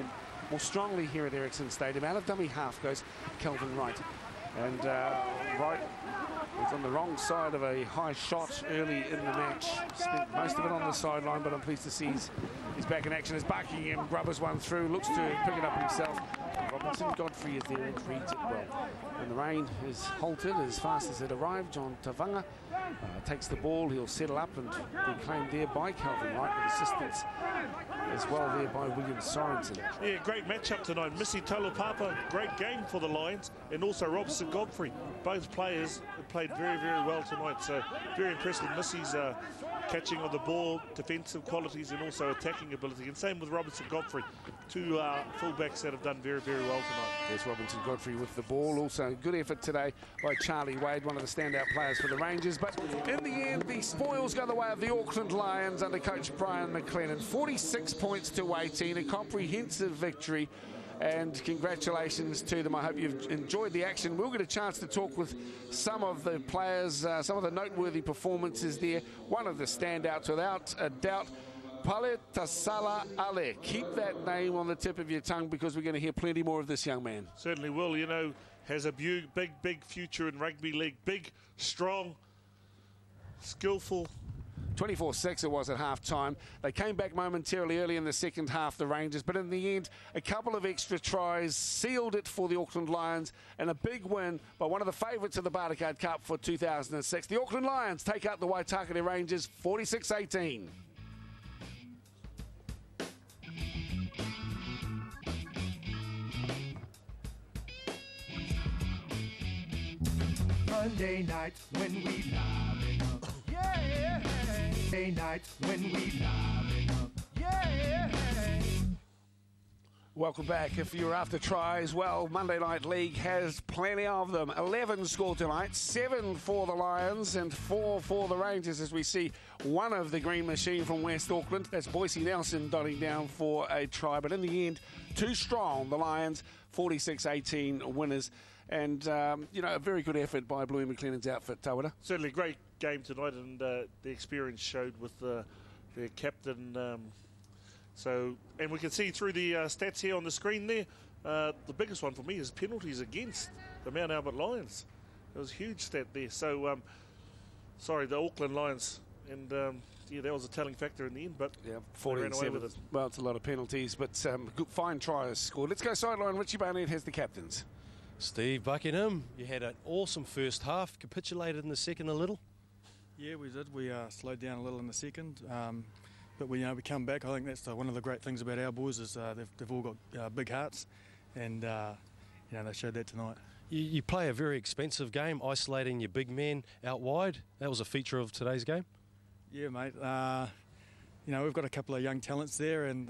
Speaker 3: more strongly here at Ericsson Stadium. Out of dummy half goes Kelvin Wright. And Wright was on the wrong side of a high shot early in the match. Spent most of it on the sideline, but I'm pleased to see he's back in action as Buckingham grubbers one through, looks to pick it up himself. Robinson Godfrey is there and reads it well. And the rain is halted as fast as it arrived. John Tavanga takes the ball. He'll settle up and be claimed there by Calvin Wright, with assistance as well there by William Sorensen.
Speaker 9: Yeah, great matchup tonight. Missy Talapapa, great game for the Lions, and also Robinson Godfrey. Both players have played very, very well tonight. So very impressed with Missy's catching of the ball, defensive qualities, and also attacking ability. And same with Robinson Godfrey. 2 fullbacks that have done very, very well tonight.
Speaker 3: There's Robinson Godfrey with the ball. Also good effort today by Charlie Wade, one of the standout players for the Rangers. But in the end, the spoils go the way of the Auckland Lions under coach Brian McLennan. 46 points to 18, a comprehensive victory. And congratulations to them. I hope you've enjoyed the action. We'll get a chance to talk with some of the players, some of the noteworthy performances there. One of the standouts, without a doubt, Paletasala Ale. Keep that name on the tip of your tongue, because we're going to hear plenty more of this young man.
Speaker 9: Certainly will. You know, has a big future in rugby league. Big, strong, skillful.
Speaker 3: 24-6 it was at half-time. They came back momentarily early in the second half, the Rangers, but in the end, a couple of extra tries sealed it for the Auckland Lions, and a big win by one of the favourites of the Bartercard Cup for 2006. The Auckland Lions take out the Waitakere Rangers 46-18.
Speaker 1: Monday night when we liven up. Yeah. Monday night when we liven up. Yeah.
Speaker 3: Welcome back. If you're after tries, well, Monday Night League has plenty of them. 11 scored tonight, 7 for the Lions and 4 for the Rangers, as we see one of the Green Machine from West Auckland. That's Boise Nelson dotting down for a try. But in the end, too strong, the Lions, 46-18 winners. And, you know, a very good effort by Bluey McLennan's outfit, Tawara.
Speaker 9: Certainly a great game tonight, and the experience showed with their captain. And we can see through the stats here on the screen there, the biggest one for me is penalties against the Mount Albert Lions. It was a huge stat there. So, sorry, the Auckland Lions. And, yeah, that was a telling factor in the end, but
Speaker 3: yeah,
Speaker 9: 47.
Speaker 3: Well, it's a lot of penalties, but good, fine tries scored. Let's go sideline. Richie Barnett has the captains.
Speaker 8: Steve Buckingham, you had an awesome first half, capitulated in the second a little.
Speaker 11: Yeah, we did. We slowed down a little in the second, but we come back. I think that's one of the great things about our boys is they've all got big hearts, and they showed that tonight.
Speaker 8: You play a very expensive game, isolating your big men out wide. That was a feature of today's game.
Speaker 11: Yeah, mate. You know, we've got a couple of young talents there, and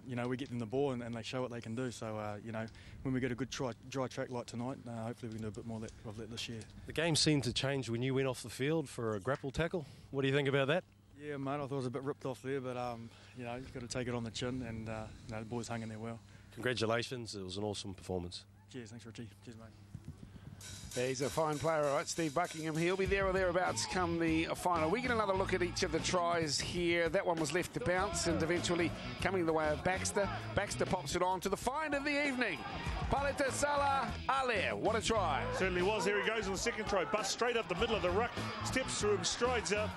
Speaker 11: you know, we get them the ball and they show what they can do. So, you know, when we get a good dry track like tonight, hopefully we can do a bit more of that this year.
Speaker 8: The game seemed to change when you went off the field for a grapple tackle. What do you think about that?
Speaker 11: Yeah, mate, I thought it was a bit ripped off there, but, you know, you've got to take it on the chin, and, you know, the boys hung in there well.
Speaker 8: Congratulations. It was an awesome performance.
Speaker 11: Cheers. Thanks, Richie. Cheers, mate.
Speaker 3: He's a fine player, all right, Steve Buckingham. He'll be there or thereabouts come the final. We get another look at each of the tries here. That one was left to bounce and eventually coming the way of Baxter. Baxter pops it on to the find of the evening. Paleta Ale. What a try.
Speaker 9: Certainly was. Here he goes on the second try. Bust straight up the middle of the ruck. Steps through him, strides out.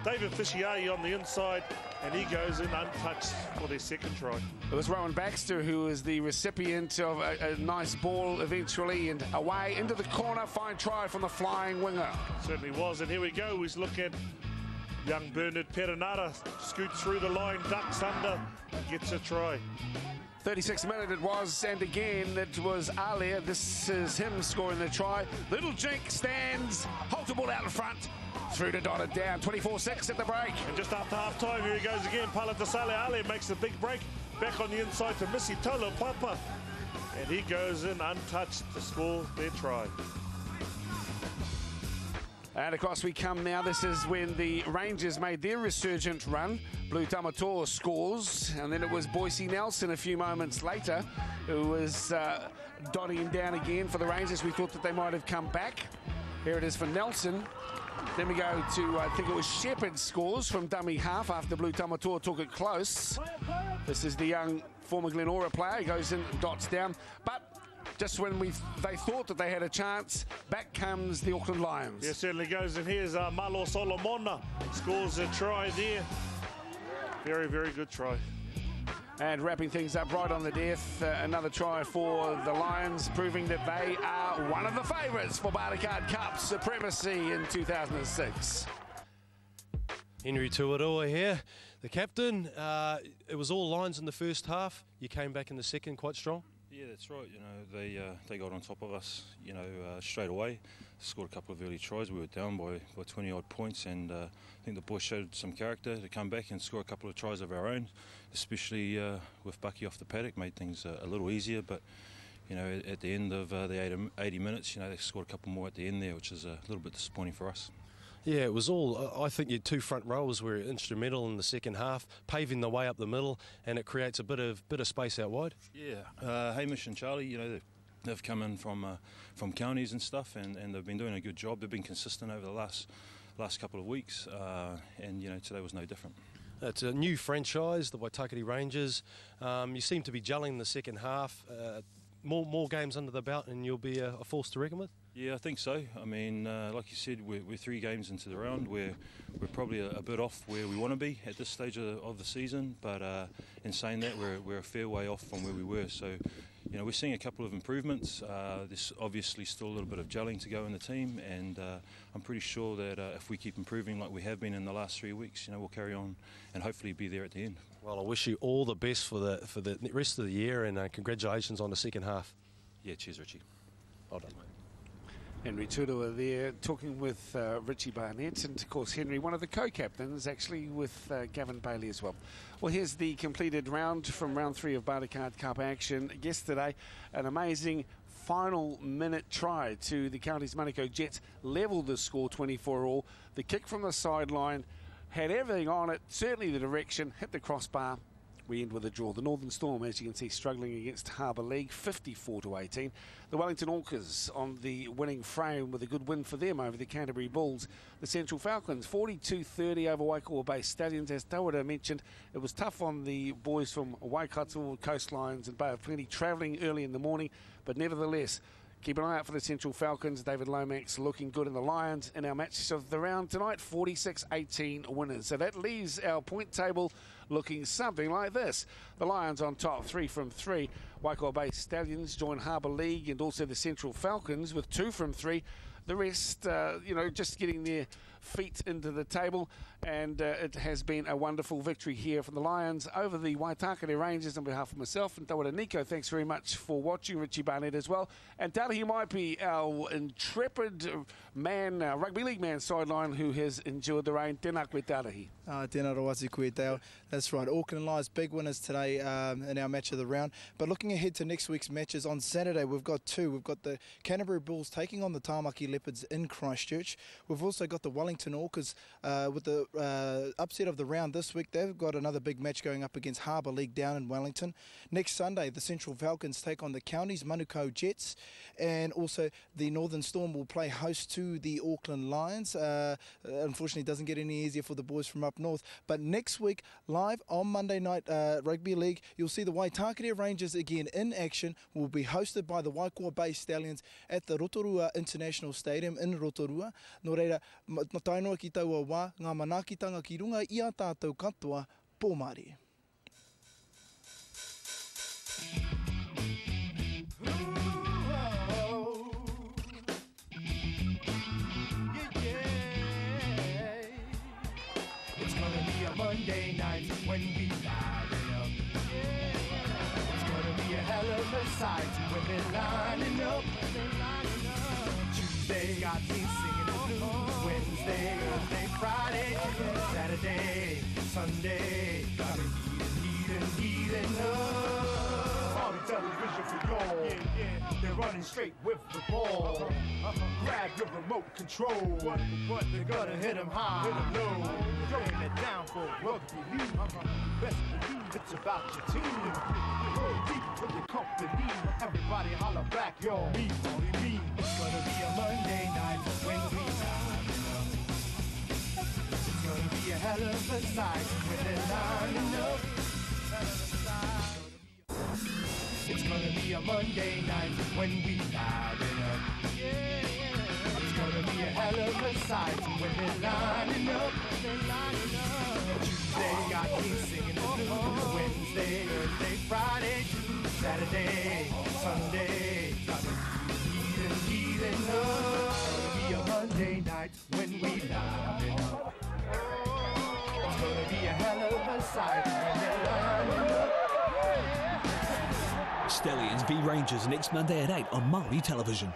Speaker 9: David Fishiahi on the inside, and he goes in untouched for their second try.
Speaker 3: It was Rowan Baxter who was the recipient of a nice ball eventually, and away into the corner. Fine try from the flying winger.
Speaker 9: Certainly was, and here we go. We look at young Bernard Perenara, scoots through the line, ducks under, and gets a try.
Speaker 3: 36 minutes it was, and again it was Ali. This is him scoring the try. Little Jink stands, holds the ball out in front, through to dot it down. 24-6 at the break.
Speaker 9: And just after half time, here he goes again. Paleta Ale makes the big break, back on the inside to Missy Tolo Papa, and he goes in untouched to score their try.
Speaker 3: And across we come now. This is when the Rangers made their resurgent run. Blue Tamatoa scores, and then it was Boise Nelson a few moments later who was dotting him down again for the Rangers. We thought that they might have come back. Here it is for Nelson. Then we go to, I think it was Shepherd scores from dummy half after Blue Tamatoa took it close. This is the young former Glenora player. He goes in and dots down. But just when they thought that they had a chance, back comes the Auckland Lions.
Speaker 9: Yeah, certainly goes. And here's Malo Solomona, scores a try there. Very, very good try.
Speaker 3: And wrapping things up right on the death, another try for the Lions, proving that they are one of the favourites for Bartercard Cup supremacy in 2006.
Speaker 8: Henry Tuaroa here, the captain. It was all Lions in the first half. You came back in the second quite strong.
Speaker 12: Yeah, that's right. You know, they got on top of us, you know, straight away. Scored a couple of early tries. We were down by 20-odd points, and I think the boys showed some character to come back and score a couple of tries of our own, especially with Bucky off the paddock, made things a little easier. But, you know, at the end of the 80 minutes, you know, they scored a couple more at the end there, which is a little bit disappointing for us.
Speaker 8: Yeah, it was all, I think your two front rowers were instrumental in the second half, paving the way up the middle, and it creates a bit of space out wide.
Speaker 12: Yeah, Hamish and Charlie, you know, they've come in from counties and stuff, and they've been doing a good job. They've been consistent over the last couple of weeks, and, you know, today was no different.
Speaker 8: It's a new franchise, the Waitakere Rangers. You seem to be gelling in the second half. More games under the belt, and you'll be a force to reckon with?
Speaker 12: Yeah, I think so. I mean, like you said, we're 3 games into the round. We're probably a bit off where we want to be at this stage of the season. But in saying that, we're a fair way off from where we were. So, you know, we're seeing a couple of improvements. There's obviously still a little bit of gelling to go in the team, and I'm pretty sure that if we keep improving like we have been in the last 3 weeks, you know, we'll carry on and hopefully be there at the end.
Speaker 8: Well, I wish you all the best for the rest of the year, and congratulations on the second half.
Speaker 12: Yeah, cheers, Richie.
Speaker 8: Well done, mate.
Speaker 3: Henry Tuaroa there talking with Richie Barnett, and of course Henry, one of the co-captains actually with Gavin Bailey as well. Well, here's the completed round from round 3 of Bartercard Cup action. Yesterday, an amazing final minute try to the Counties Manukau Jets, levelled the score 24-all. The kick from the sideline had everything on it, certainly the direction, hit the crossbar. We end with a draw. The Northern Storm, as you can see, struggling against Harbour League, 54-18. The Wellington Orcas on the winning frame with a good win for them over the Canterbury Bulls. The Central Falcons, 42-30 over Waikawa Bay Stallions. As Tawara mentioned, it was tough on the boys from Waikato, Coastlines and Bay of Plenty, travelling early in the morning, but nevertheless, keep an eye out for the Central Falcons. David Lomax looking good in the Lions in our matches of the round tonight, 46-18 winners. So that leaves our point table looking something like this. The Lions on top, 3 from 3. Waikato Bay Stallions join Harbour League and also the Central Falcons with 2 from 3. The rest, just getting their feet into the table, and it has been a wonderful victory here from the Lions over the Waitakere Rangers. On behalf of myself and Tawara Nico, thanks very much for watching. Richie Barnett as well, and Tarahi Maipi, our intrepid man, rugby league man sideline, who has endured the rain. Tēnā koe Tarahi.
Speaker 2: Tēnā rawasi koe Teo. That's right, Auckland Lions big winners today in our match of the round. But looking ahead to next week's matches, on Saturday we've got 2. We've got the Canterbury Bulls taking on the Tāmaki Leopards in Christchurch. We've also got the Wellington Orcas with the upset of the round this week. They've got another big match going up against Harbour League down in Wellington. Next Sunday, the Central Falcons take on the Counties Manukau Jets, and also the Northern Storm will play host to the Auckland Lions. Unfortunately, it doesn't get any easier for the boys from up north. But next week, live on Monday Night Rugby League, you'll see the Waitakere Rangers again in action. Will be hosted by the Waikato Bay Stallions at the Rotorua International Stadium in Rotorua. Nō reira, tainoa ki taua wā, ngā manakitanga ki runga i a tātou katoa, pōmari.
Speaker 1: It's gonna be a Monday night when we live it up. It's gonna be a hell of a sight when they're lining up. Tuesday got me singing the blues. Wednesday, Thursday, Friday, Saturday, Sunday, got me heating up. On the television for y'all. Yeah, they're running straight with the ball. Grab your remote control. What? They're gonna hit 'em high, hit 'em low. Throwing it down for rugby league. Best believe it's about your team. Deep with your company. Everybody holler back, y'all. Me, me. It's gonna be a Monday night when we line it up. It's gonna be a hell of a sight when they're lining up. It's gonna be a Monday night when we live it up. It's gonna be a hell of a sight when they're lining up. Tuesday got me singing the blues. Wednesday, Thursday, Friday, Saturday, Sunday, got me heating up. It's gonna be a Monday night when we live it up. It's gonna be a hell of a sight when they're lining up.
Speaker 13: Stallions v Rangers next Monday at 8 on Māori television.